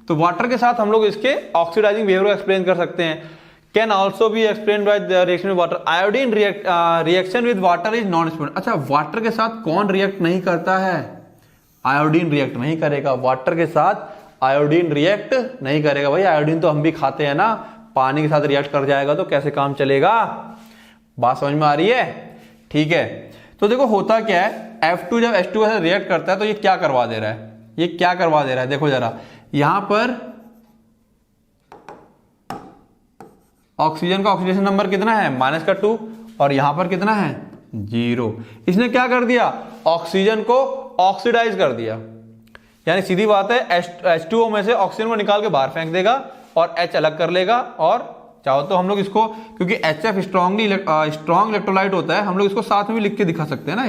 तो वाटर के साथ हम लोग इसके ऑक्सीडाइजिंग बिहेवियर को एक्सप्लेन कर सकते हैं। Can also be explain by reaction with water. Iodine reaction with water is non spontaneous. अच्छा, वाटर के साथ कौन रिएक्ट नहीं करता है? आयोडीन रिएक्ट नहीं करेगा। वाटर के साथ आयोडीन रिएक्ट नहीं करेगा। भाई आयोडीन तो हम भी खाते हैं ना, पानी के साथ रिएक्ट कर जाएगा तो कैसे काम चलेगा? बात समझ में आ रही है? ठीक है, तो देखो होता क्या है, F2 जब H2 से रिएक्ट करता है तो ये क्या करवा दे रहा है? ये क्या करवा दे रहा है? देखो जरा, यहां पर ऑक्सीजन का ऑक्सीडेशन नंबर कितना है? -2, और यहां पर कितना है? 0। इसने क्या कर दिया? ऑक्सीजन को ऑक्सीडाइज कर दिया। यानी सीधी बात है, H2O में से ऑक्सीजन को निकाल के बाहर फेंक देगा और H अलग कर लेगा। और चाहो तो हम लोग इसको, क्योंकि HF स्ट्रॉन्ग इलेक्ट्रोलाइट होता है, हम लोग इसको साथ में भी लिख के दिखा सकते हैं ना।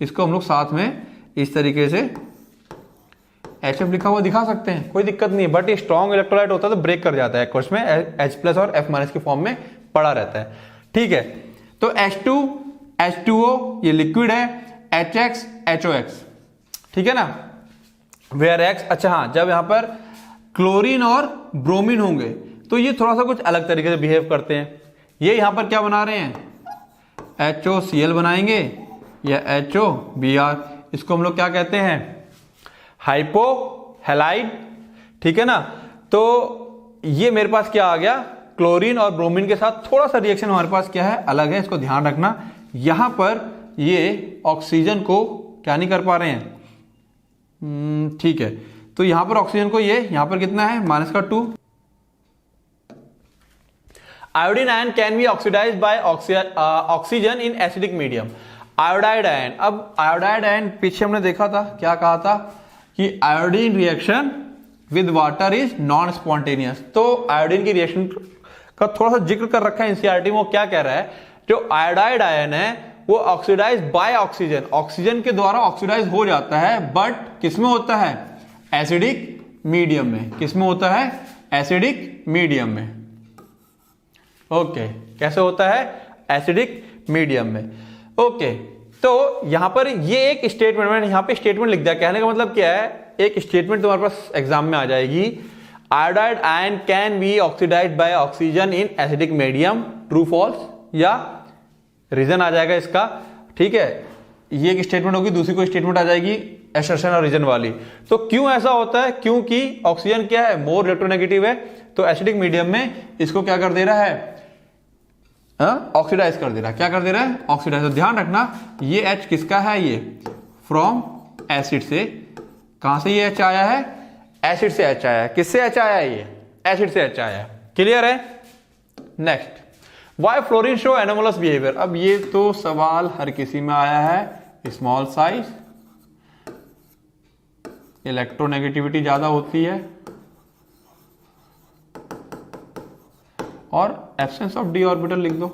इसको हम लोग साथ में इस तरीके से HF लिखा हुआ दिखा सकते हैं, कोई दिक्कत नहीं है। बट ये स्ट्रॉन्ग इलेक्ट्रोलाइट होता है तो ब्रेक कर जाता है एक्वस में, H+ और F- की फॉर्म में पड़ा रहता है। ठीक है, तो H2 H2O ये लिक्विड है, HX HOX, ठीक है ना। वेयर X, अच्छा हाँ, जब यहां पर क्लोरीन और ब्रोमीन होंगे तो ये थोड़ा सा कुछ अलग तरीके से बिहेव करते हैं। ये यहां पर क्या बना रहे हैं? HOCl बनाएंगे या HOBr। इसको हम लोग क्या कहते हैं? हाइपो हैलाइड, ठीक है ना। तो ये मेरे पास क्या आ गया? क्लोरीन और ब्रोमीन के साथ थोड़ा सा रिएक्शन हमारे पास क्या है? अलग है, इसको ध्यान रखना। यहां पर ये ऑक्सीजन को क्या नहीं कर पा रहे हैं, ठीक है। तो यहां पर ऑक्सीजन को ये यहां पर कितना है? -2। Iodine ion can be oxidised by oxygen in acidic medium. Iodide ion, अब आयोडाइड आयन पीछे हमने देखा था, क्या कहा था कि iodine reaction with water is non spontaneous. तो आयोडीन की रिएक्शन का थोड़ा सा जिक्र कर रखा है एनसीईआरटी में। वो क्या कह रहा है? जो आयोडाइड आयन है वो ऑक्सीडाइज बाय ऑक्सीजन, ऑक्सीजन के द्वारा ऑक्सीडाइज हो जाता है, बट किसमें होता है? एसिडिक मीडियम में। किसमें होता है? एसिडिक मीडियम में। ओके, कैसे होता है? एसिडिक मीडियम में। ओके, तो यहां पर ये एक स्टेटमेंट, मैंने यहां पे स्टेटमेंट लिख दिया। कहने का मतलब क्या है? एक स्टेटमेंट तुम्हारे पास एग्जाम में आ जाएगी, iodide ion can be oxidised by oxygen in acidic medium, true false, या रीजन आ जाएगा इसका। ठीक है, ये एक स्टेटमेंट होगी, दूसरी कोई स्टेटमेंट आ जाएगी एसर्शन और रीजन वाली। तो क्यों ऐसा होता है? क्योंकि ऑक्सीजन क्या है? मोर इलेक्ट्रोनेगेटिव है, तो एसिडिक मीडियम में इसको क्या कर दे रहा है? ऑक्सीडाइज कर दे रहा है। क्या कर दे रहा है? ऑक्सीडाइज। तो ध्यान रखना, ये H किसका है? ये फ्रॉम एसिड से। कहां से ये H आया है? एसिड से H आया है। किससे H आया है? ये एसिड से H आया है। क्लियर है? Next, why fluorine show anomalous behaviour. अब ये तो सवाल हर किसी में आया है। स्मॉल साइज, इलेक्ट्रोनेगेटिविटी ज्यादा होती है, और एब्सेंस ऑफ डी ऑर्बिटल लिख दो,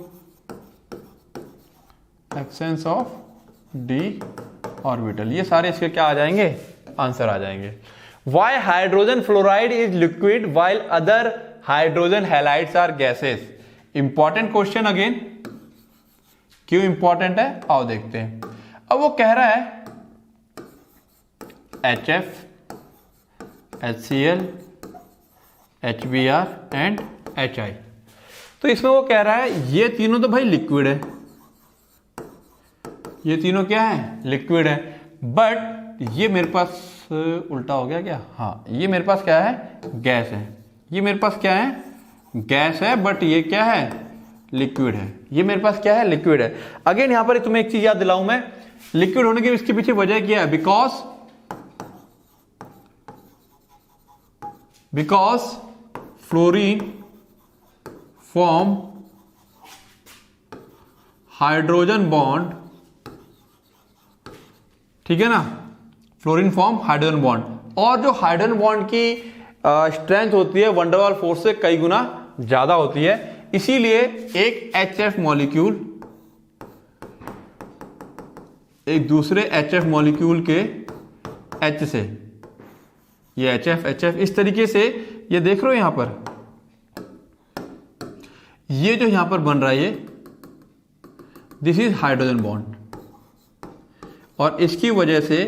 एब्सेंस ऑफ डी ऑर्बिटल। ये सारे इसके क्या आ जाएंगे? आंसर आ जाएंगे। Why hydrogen fluoride is liquid while other hydrogen halides are gases. Important question again. क्यों इंपॉर्टेंट है? आओ देखते हैं। अब वो कह रहा है HF, HCl, HBr and HI। तो इसमें वो कह रहा है ये तीनों तो भाई लिक्विड है, ये तीनों क्या है? लिक्विड है। बट ये मेरे पास उल्टा हो गया क्या? हाँ, ये मेरे पास क्या है? गैस है। ये मेरे पास क्या है? गैस है, बट ये क्या है? लिक्विड है। ये मेरे पास क्या है? लिक्विड है। अगेन यहां पर तुम्हें एक चीज याद दिलाऊं मैं, लिक्विड होने की इसके पीछे वजह क्या है? Because fluorine form hydrogen bond, ठीक है ना। फ्लोरीन फॉर्म हाइड्रोजन बॉन्ड, और जो हाइड्रोजन बॉन्ड की स्ट्रेंथ होती है वंडरवाल फोर्स से कई गुना ज्यादा होती है। इसीलिए एक HF मॉलिक्यूल एक दूसरे HF मॉलिक्यूल के H से, ये HF इस तरीके से, ये देख रहे हो यहां पर, ये जो यहां पर बन रहा है ये, दिस इज हाइड्रोजन बॉन्ड, और इसकी वजह से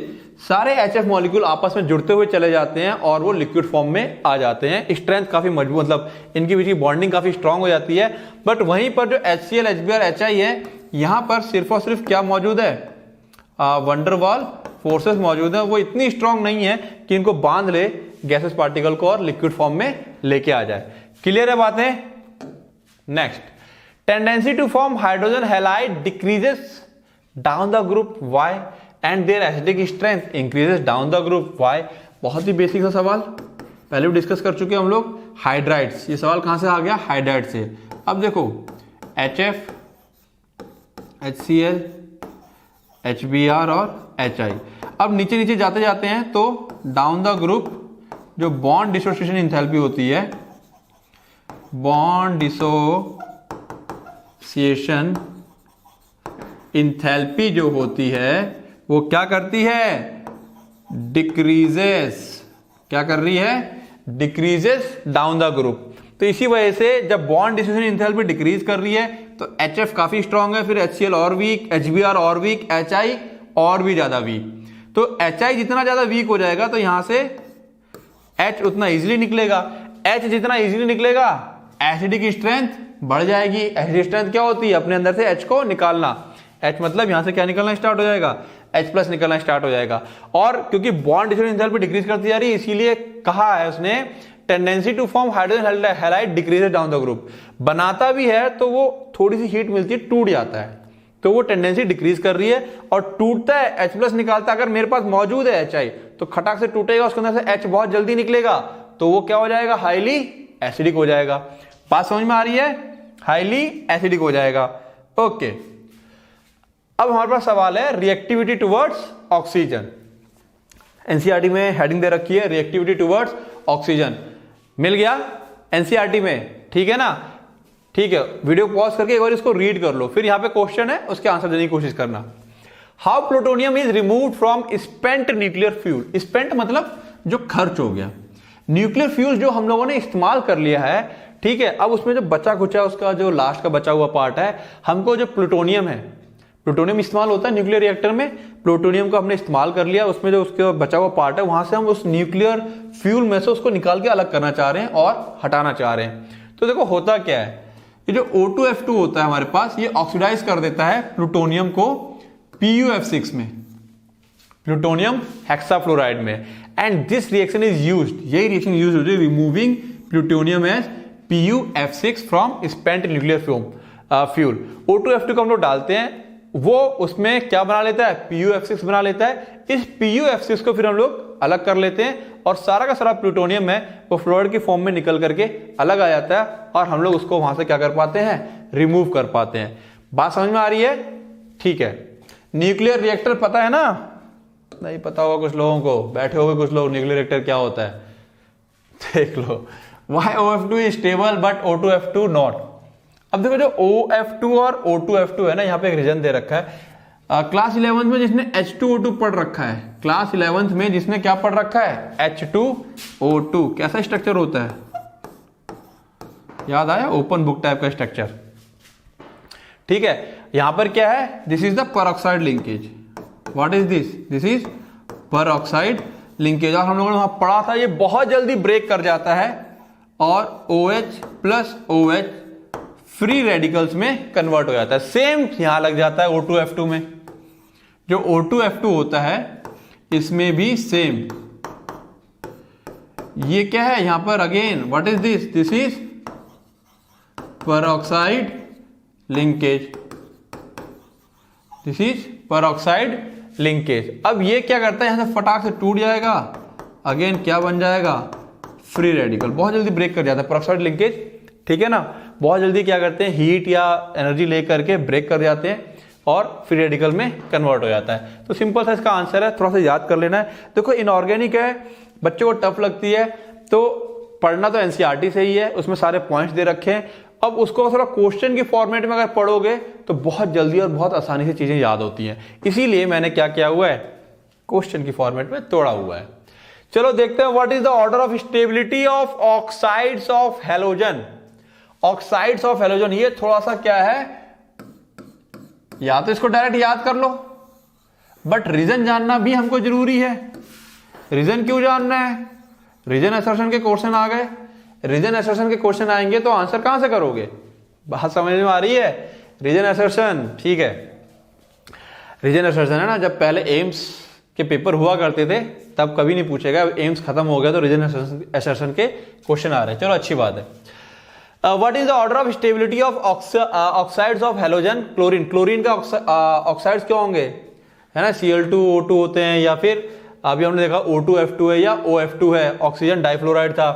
सारे HF मॉलिक्यूल आपस में जुड़ते हुए चले जाते हैं और वो लिक्विड फॉर्म में आ जाते हैं। स्ट्रेंथ काफी मजबूत, मतलब इनकी बीच की बॉन्डिंग काफी स्ट्रांग हो जाती है। बट वहीं पर जो HCl, HBr, HI है, यहां पर सिर्फ और सिर्फ क्या मौजूद है, वंडरवाल फोर्सेस मौजूद है। वो इतनी स्ट्रांग नहीं है कि इनको बांध ले गैसेस पार्टिकल को और लिक्विड फॉर्म में लेके आ जाए। क्लियर है बातें? Next, tendency to form hydrogen halide decreases down the group Y and their acidic strength increases down the group Y। बहुत ही बेसिक सा सवाल, पहले भी डिस्कस कर चुके हैं हम लोग। हाइड्राइड्स, ये सवाल कहां से आ गया, हाइड्राइड से। अब देखो HF, HCl, HBr और HI। अब नीचे नीचे जाते जाते हैं तो डाउन द ग्रुप जो बॉन्ड डिसोसिएशन इंथैल्पी होती है, बॉन्ड डिसोसिएशन इंथैल्पी जो होती है वो क्या करती है, डिक्रीजेस। क्या कर रही है, डिक्रीजेस डाउन द ग्रुप। तो इसी वजह से जब बॉन्ड डिसोसिएशन इंथैल्पी डिक्रीज कर रही है तो HF काफी स्ट्रांग है, फिर HCl और वीक, HBr और वीक, HI और भी ज्यादा वीक। तो HI जितना ज्यादा वीक हो जाएगा तो यहां से H उतना इजीली निकलेगा। H जितना इजीली निकलेगा एसिडिक स्ट्रेंथ बढ़ जाएगी। एसिडिक स्ट्रेंथ क्या होती है, अपने अंदर से H को निकालना। H मतलब यहां से क्या निकलना स्टार्ट हो जाएगा, H+ निकलना स्टार्ट हो जाएगा। और क्योंकि बॉन्ड डिसोसिएशन इंथैल्पी डिक्रीज करती जा रही है, इसीलिए कहा है उसने tendency to form hydrogen halide decreases down the group. बनाता भी है तो वो थोड़ी सी हीट मिलती है, टूट जाता है, तो वो टेंडेंसी डिक्रीज कर रही है। और टूटता है H+ निकालता है, अगर मेरे पास मौजूद है HI तो खटाक से टूटेगा, उसके अंदर से H बहुत जल्दी निकलेगा, तो वो क्या हो जाएगा, हाईली एसिडिक हो जाएगा। बात समझ में आ रही है, हाईली एसिडिक हो जाएगा। ओके, अब हमारे पास सवाल है रिएक्टिविटी टुवर्ड्स ऑक्सीजन। एनसीईआरटी में हेडिंग दे रखी है रिएक्टिविटी टुवर्ड्स ऑक्सीजन, मिल गया एनसीईआरटी में, ठीक है ना। ठीक है, वीडियो पॉज करके एक बार इसको रीड कर लो, फिर यहां पे क्वेश्चन है उसके आंसर देने की कोशिश करना। How plutonium is removed from spent nuclear fuel. Spent मतलब जो खर्च हो गया, न्यूक्लियर फ्यूल जो हम लोगों ने इस्तेमाल कर लिया है, ठीक है। अब उसमें जो बचा कुचा उसका जो लास्ट का बचा हुआ पार्ट है, हमको जो प्लूटोनियम है, प्लूटोनियम इस्तेमाल होता है न्यूक्लियर रिएक्टर में, प्लूटोनियम को हमने इस्तेमाल कर लिया, उसमें जो उसके बचा हुआ पार्ट है वहां से हम उस न्यूक्लियर फ्यूल में से उसको निकाल के अलग करना चाह रहे हैं और हटाना चाह रहे हैं। तो देखो होता क्या है, ये जो O2F2 होता है हमारे पास, ये ऑक्सीडाइज कर देता है प्लूटोनियम को PuF6 में, प्लूटोनियम हेक्साफ्लोराइड में। And this reaction is used, यही रिएक्शन यूज होती है removing plutonium as PuF6 from spent nuclear fuel. O2F2 को हम लोग डालते हैं, वो उसमें क्या बना लेता है, PuF6 बना लेता है। इस PuF6 को फिर हम लोग अलग कर लेते हैं और सारा का सारा प्लूटोनियम है वो फ्लोराइड की फॉर्म में निकल करके अलग आ जाता है और हम लोग उसको वहां से क्या कर पाते हैं, रिमूव कर पाते हैं। बात समझ में आ रही है, ठीक है। न्यूक्लियर रिएक्टर पता है ना, नहीं पता होगा कुछ लोगों को, बैठे होंगे कुछ लोग, न्यूक्लियर रिएक्टर क्या होता है देख लो। YOF2 is stable but O2F2 not. अब देखो जो OF2 और O2F2 है ना, यहाँ पे एक रीजन दे रखा है। क्लास 11th में जिसने H2O2 पढ़ रखा है, क्लास 11th में जिसने क्या पढ़ रखा है, H2O2 कैसा स्ट्रक्चर होता है, याद आया, ओपन बुक टाइप का स्ट्रक्चर, ठीक है। यहां पर क्या है, this is the peroxide linkage. What is this, this is peroxide linkage. और हम लोगों ने वहां पढ़ा था ये बहुत जल्दी ब्रेक कर जाता है और OH plus OH free radicals में कन्वर्ट हो जाता है। सेम यहां लग जाता है O2F2 में, जो O2F2 होता है इसमें भी सेम। ये क्या है यहां पर, again what is this, this is peroxide linkage, this is peroxide linkage. अब ये क्या करता है, यहां से फटाक से टूट जाएगा, अगेन क्या बन जाएगा, फ्री रेडिकल। बहुत जल्दी ब्रेक कर जाता है परऑक्साइड लिंकेज, ठीक है ना। बहुत जल्दी क्या करते हैं, हीट या एनर्जी लेकर के ब्रेक कर जाते हैं और फ्री रेडिकल में कन्वर्ट हो जाता है। तो सिंपल सा इसका आंसर है, थोड़ा सा याद कर लेना है। देखो इनऑर्गेनिक है, बच्चों को टफ लगती है तो पढ़ना तो एनसीईआरटी से ही है, उसमें सारे पॉइंट्स दे रखे हैं। अब उसको थोड़ा क्वेश्चन के फॉर्मेट में अगर पढ़ोगे तो बहुत जल्दी और बहुत आसानी से चीजें याद होती हैं, इसीलिए मैंने क्या किया हुआ है, क्वेश्चन की फॉर्मेट में तोड़ा हुआ है। चलो देखते हैं what is the order of stability of oxides of halogen. Oxides of halogen, ये थोड़ा सा क्या है, या तो इसको डायरेक्ट याद कर लो, बट रीजन जानना भी हमको जरूरी है। रीजन क्यों जानना है, रीजन असर्शन के क्वेश्चन आ गए, रीजन असर्शन के क्वेश्चन आएंगे तो आंसर कहां से करोगे, बात समझ में आ रही है। रीजन असर्शन, ठीक है, रीजन असर्शन है ना, जब पहले एम्स के पेपर हुआ करते थे तब कभी नहीं पूछेगा, एम्स खत्म हो गया तो रीजन असर्शन के क्वेश्चन आ रहे हैं। चलो अच्छी बात है। What is the order of stability of oxides of halogen. Chlorine, chlorine का ऑक्साइड्स क्या होंगे, है ना, Cl2O2 होते हैं, या फिर अभी हमने देखा O2F2 है या OF2 है, ऑक्सीजन डाइफ्लोराइड था।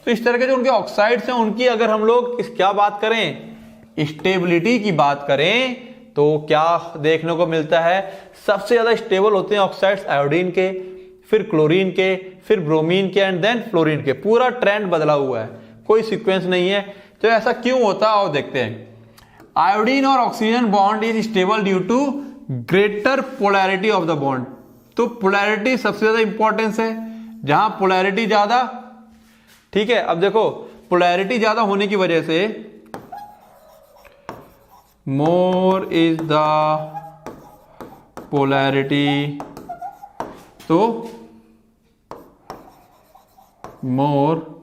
तो इस तरह के जो उनके ऑक्साइड्स हैं उनकी अगर हम लोग क्या बात करें, स्टेबिलिटी की बात करें, तो क्या देखने को मिलता है, सबसे ज्यादा स्टेबल होते हैं ऑक्साइड्स आयोडीन के, फिर क्लोरीन के, फिर ब्रोमीन के, एंड देन फ्लोरीन के। पूरा ट्रेंड बदला हुआ है, कोई सीक्वेंस नहीं है। तो ऐसा क्यों होता है और देखते हैं। आयोडीन और oxygen bond is stable due to greater polarity of the bond. तो पोलैरिटी सबसे ज्यादा इंपॉर्टेंस है, जहां पोलैरिटी ज्यादा, ठीक है। अब देखो पोलैरिटी ज्यादा होने की वजह से मोर इज द पोलैरिटी, तो मोर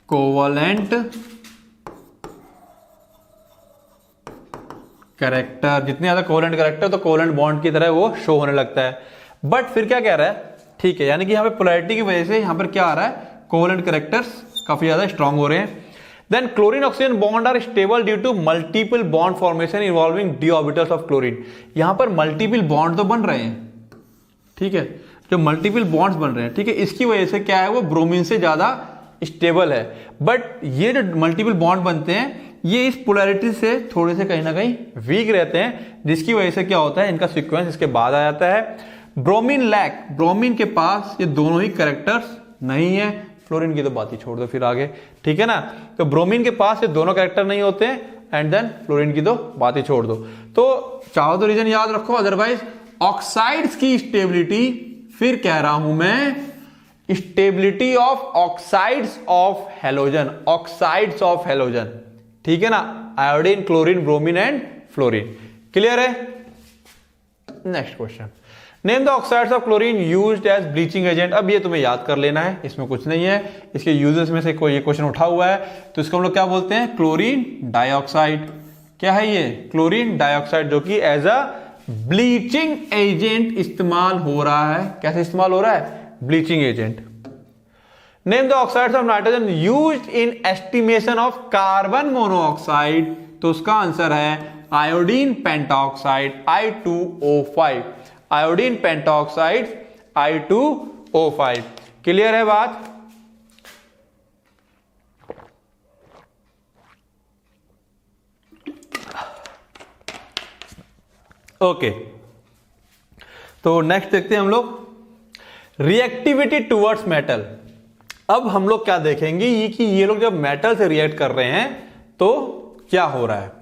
कोवलेंट कैरेक्टर, जितने ज्यादा कोवलेंट कैरेक्टर तो कोवलेंट बॉन्ड की तरह वो शो होने लगता है। बट फिर क्या कह रहा है, ठीक है, यानी कि यहां पे पोलैरिटी की वजह से यहां पर क्या आ रहा है, कोवलेंट कैरेक्टर्स काफी ज्यादा स्ट्रांग हो रहे हैं। Then chlorine oxygen bond are stable due to multiple bond formation involving d orbitals of chlorine. यहां पर मल्टीपल बॉन्ड तो बन रहे हैं, ठीक है, जो मल्टीपल बॉन्ड्स बन रहे हैं, ठीक है, इसकी वजह से क्या है, वो ब्रोमीन से ज्यादा स्टेबल है। बट ये जो मल्टीपल बॉन्ड बनते हैं ये इस पोलैरिटी से थोड़े से कहीं ना कहीं वीक रहते हैं, जिसकी वजह से क्या होता है, इनका सीक्वेंस इसके बाद आ जाता है। ब्रोमीन लैक, ब्रोमीन के पास ये दोनों ही कैरेक्टर्स नहीं है, फ्लोरीन की तो बात ही छोड़ दो फिर आगे, ठीक है ना। तो ब्रोमीन के पास ये दोनों कैरेक्टर नहीं होते हैं, एंड देन फ्लोरीन की तो बात ही छोड़ दो। तो चाहो तो रीजन याद रखो, अदरवाइज ऑक्साइड्स की स्टेबिलिटी, फिर कह रहा हूं मैं, stability of oxides of halogen, oxides of halogen, ठीक है ना, iodine, chlorine, bromine and fluorine. Clear है। Next question, name the oxides of chlorine used as bleaching agent. अब ये तुम्हें याद कर लेना है, इसमें कुछ नहीं है, इसके यूजेस में से कोई ये क्वेश्चन उठा हुआ है, तो इसको हम लोग क्या बोलते हैं, क्लोरीन डाइऑक्साइड। क्या है ये, क्लोरीन डाइऑक्साइड, जो कि एज अ ब्लीचिंग एजेंट इस्तेमाल हो रहा है। कैसे इस्तेमाल हो रहा है, bleaching agent. Name the oxides of nitrogen used in estimation of carbon monoxide. तो उसका आंसर है iodine pentoxide I2O5, iodine pentoxide I2O5। Clear है बात। ओके, तो नेक्स्ट देखते हैं हम लोग रिएक्टिविटी टुवर्ड्स मेटल। अब हम लोग क्या देखेंगे कि ये लोग जब मेटल से रिएक्ट कर रहे हैं तो क्या हो रहा है।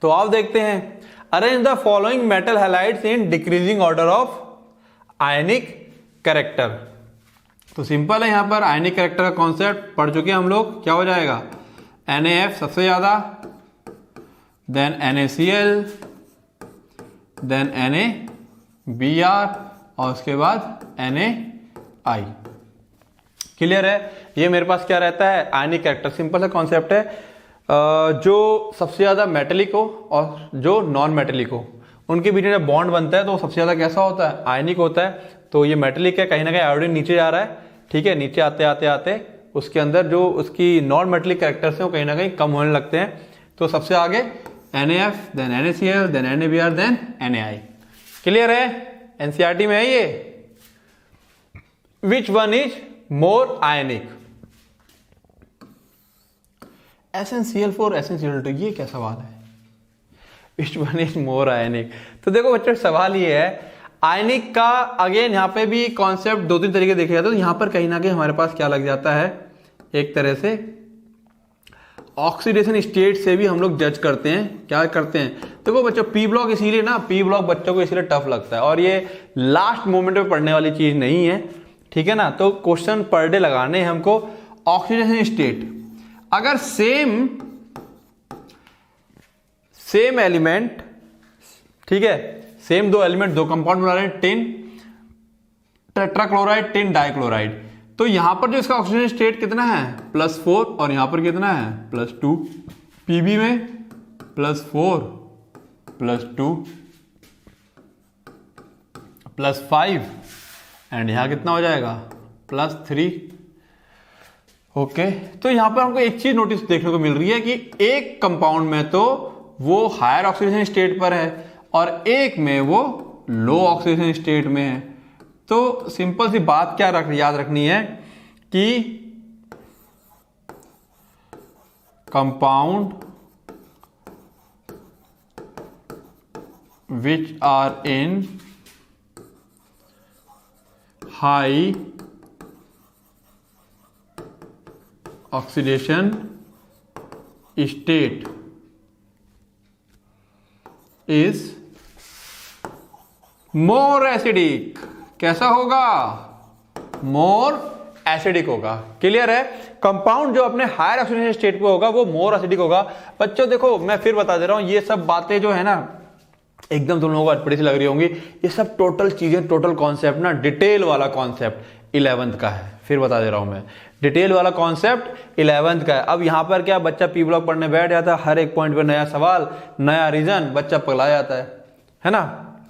तो आप देखते हैं, arrange the following metal halides in decreasing order of ionic character. तो सिंपल है, यहां पर आयनिक कैरेक्टर का कॉन्सेप्ट पढ़ चुके हैं हम लोग। क्या हो जाएगा, NaF सबसे ज्यादा, देन NaCl, देन NaBr, और उसके बाद NaI। क्लियर है। ये मेरे पास क्या रहता है, आयनिक कैरेक्टर। सिंपल सा कॉन्सेप्ट है, जो सबसे ज्यादा मेटेलिक हो और जो नॉन मेटेलिक हो उनके बीच में बॉन्ड बनता है तो सबसे ज्यादा कैसा होता है, आयनिक होता है। तो ये मेटेलिक है, कहीं ना कहीं आयोडीन नीचे जा रहा है, ठीक है, नीचे आते आते आते उसके अंदर जो उसकी नॉन मेटेलिक कैरेक्टर्स हैं वो कहीं ना कहीं कम होने लगते हैं। तो सबसे आगे NaF, then NaCl, then NaBr, then NaI। Clear है, एनसीईआरटी में है ये। Which one is more ionic, SnCl4, SnCl2, ये क्या सवाल है, विच वन इज मोर आयनिक। तो देखो बच्चों सवाल ये है, आयनिक का अगेन यहाँ पे भी कॉन्सेप्ट दो तीन तरीके देखे जाते हैं। तो यहाँ पर कहीं ना कहीं हमारे पास क्या लग जाता है, एक तरह से ऑक्सीडेशन स्टेट से भी हम लोग जज करते हैं। क्या करते हैं? देखो बच्चों, पी ब्लॉक इसीलिए ना, पी ब्लॉक बच्चों को इसीलिए टफ लगता है और ये लास्ट मोमेंट में पढ़ने वाली चीज नहीं है, ठीक है ना। तो क्वेश्चन पर डे लगाने हैं हमको। ऑक्सीडेशन स्टेट, अगर सेम एलिमेंट, ठीक है, सेम दो एलिमेंट, दो कंपाउंड बना रहे हैं, टिन टेट्राक्लोराइड, टिन डाइक्लोराइड, तो यहां पर जो इसका ऑक्सीजन स्टेट कितना है +4 और यहां पर कितना है +2। पीबी में +4 +2 +5 एंड यहां कितना हो जाएगा +3। ओके, तो यहां पर हमको एक चीज नोटिस देखने को मिल रही है कि एक कंपाउंड में तो वो हायर ऑक्सीडेशन स्टेट पर है और एक में वो लो ऑक्सीडेशन स्टेट में है। तो सिंपल सी बात क्या याद रखनी है कि compound which are in high oxidation state is more acidic. कैसा होगा? मोर एसिडिक होगा। क्लियर है? कंपाउंड जो अपने हायर ऑक्सीडेशन स्टेट पे होगा वो मोर एसिडिक होगा। बच्चों देखो, मैं फिर बता दे रहा हूं, ये सब बातें जो है ना एकदम तुम लोगों को अटपटी सी लग रही होंगी, ये सब टोटल चीजें, टोटल कॉन्सेप्ट ना, डिटेल वाला कॉन्सेप्ट 11th का है। फिर बता दे रहा हूं मैं, डिटेल वाला कॉन्सेप्ट 11th का है। अब यहां पर क्या, बच्चा पी ब्लॉक पढ़ने बैठ जाता है, हर एक पॉइंट पे नया सवाल, नया रीजन, बच्चा पगला जाता है ना।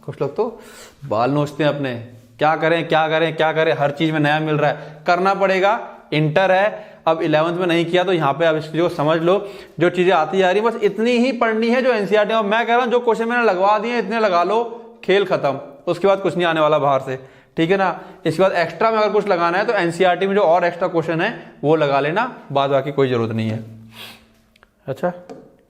कुछ लोग तो बाल नोचते हैं अपने, क्या करें क्या करें क्या करें, हर चीज में नया मिल रहा है, करना पड़ेगा। इंटर है, अब 11th में नहीं किया तो यहाँ पे अब इस चीज को समझ लो, जो चीजें आती जा रही है बस इतनी ही पढ़नी है जो एनसीईआरटी में। मैं कह रहा हूँ जो क्वेश्चन मैंने लगवा दिए इतने लगा लो, खेल खत्म, उसके बाद कुछ नहीं आने वाला बाहर से, ठीक है ना। इसके बाद एक्स्ट्रा में अगर कुछ लगाना है तो एनसीईआरटी में जो और एक्स्ट्रा क्वेश्चन है वो लगा लेना, बाद बाकी कोई जरूरत नहीं है। अच्छा,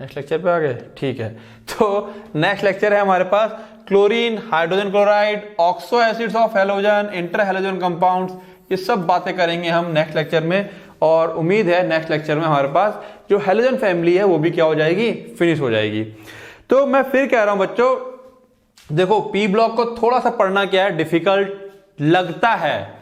नेक्स्ट लेक्चर पे आ गए, ठीक है। तो नेक्स्ट लेक्चर है हमारे पास chlorine, hydrogen chloride, oxo acids of halogen, interhalogen compounds, ये सब बातें करेंगे हम नेक्स्ट लेक्चर में। और उम्मीद है नेक्स्ट लेक्चर में हमारे पास जो हैलोजन फैमिली है वो भी क्या हो जाएगी, फिनिश हो जाएगी। तो मैं फिर कह रहा हूं बच्चों, देखो पी ब्लॉक को थोड़ा सा पढ़ना क्या है, डिफिकल्ट लगता है।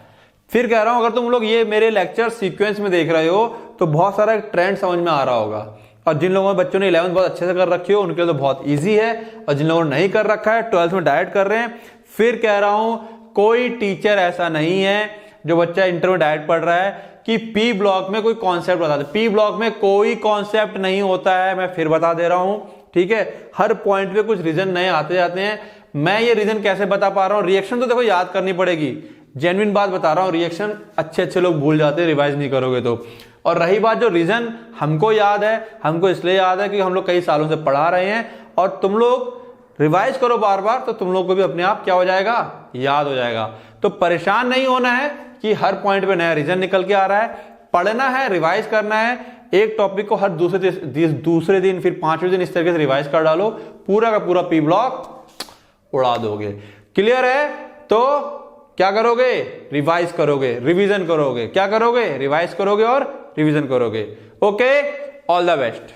फिर कह रहा हूं, अगर तुम लोग ये मेरे लेक्चर सीक्वेंस में देख रहे हो तो बहुत सारा ट्रेंड समझ में आ रहा होगा। और जिन लोगों ने बच्चों ने 11th बहुत अच्छे से कर रखी हो उनके लिए तो बहुत इजी है, और जिन लोगों ने नहीं कर रखा है 12th में डायरेक्ट कर रहे हैं। फिर कह रहा हूं, कोई टीचर ऐसा नहीं है जो बच्चा इंटर में डायरेक्ट पढ़ रहा है कि पी ब्लॉक में कोई कॉन्सेप्ट बता दे। पी ब्लॉक में कोई कॉन्सेप्ट नहीं होता है, मैं फिर बता दे रहा हूं, ठीक है। हर पॉइंट पे कुछ रीजन नए आते जाते हैं। मैं ये रीजन कैसे बता पा रहा हूं, रिएक्शन तो देखो याद करनी पड़ेगी, जेन्युइन बात बता रहा हूं, रिएक्शन अच्छे लोग भूल जाते हैं रिवाइज नहीं करोगे तो। और रही बात जो रीजन हमको याद है, हमको इसलिए याद है कि हम लोग कई सालों से पढ़ा रहे हैं, और तुम लोग रिवाइज करो बार बार तो तुम लोग को भी अपने आप क्या हो जाएगा, याद हो जाएगा। तो परेशान नहीं होना है कि हर पॉइंट पे नया रीजन निकल के आ रहा है, पढ़ना है, रिवाइज करना है। एक टॉपिक को हर दूसरे दिन फिर 5वें दिन इस तरीके से रिवाइज कर डालो, पूरा का पूरा पी ब्लॉक उड़ा दोगे। क्लियर है? तो क्या करोगे, रिवाइज करोगे, रिवीजन करोगे, क्या करोगे, रिवाइज करोगे और रिवीजन करोगे। Okay, all the best.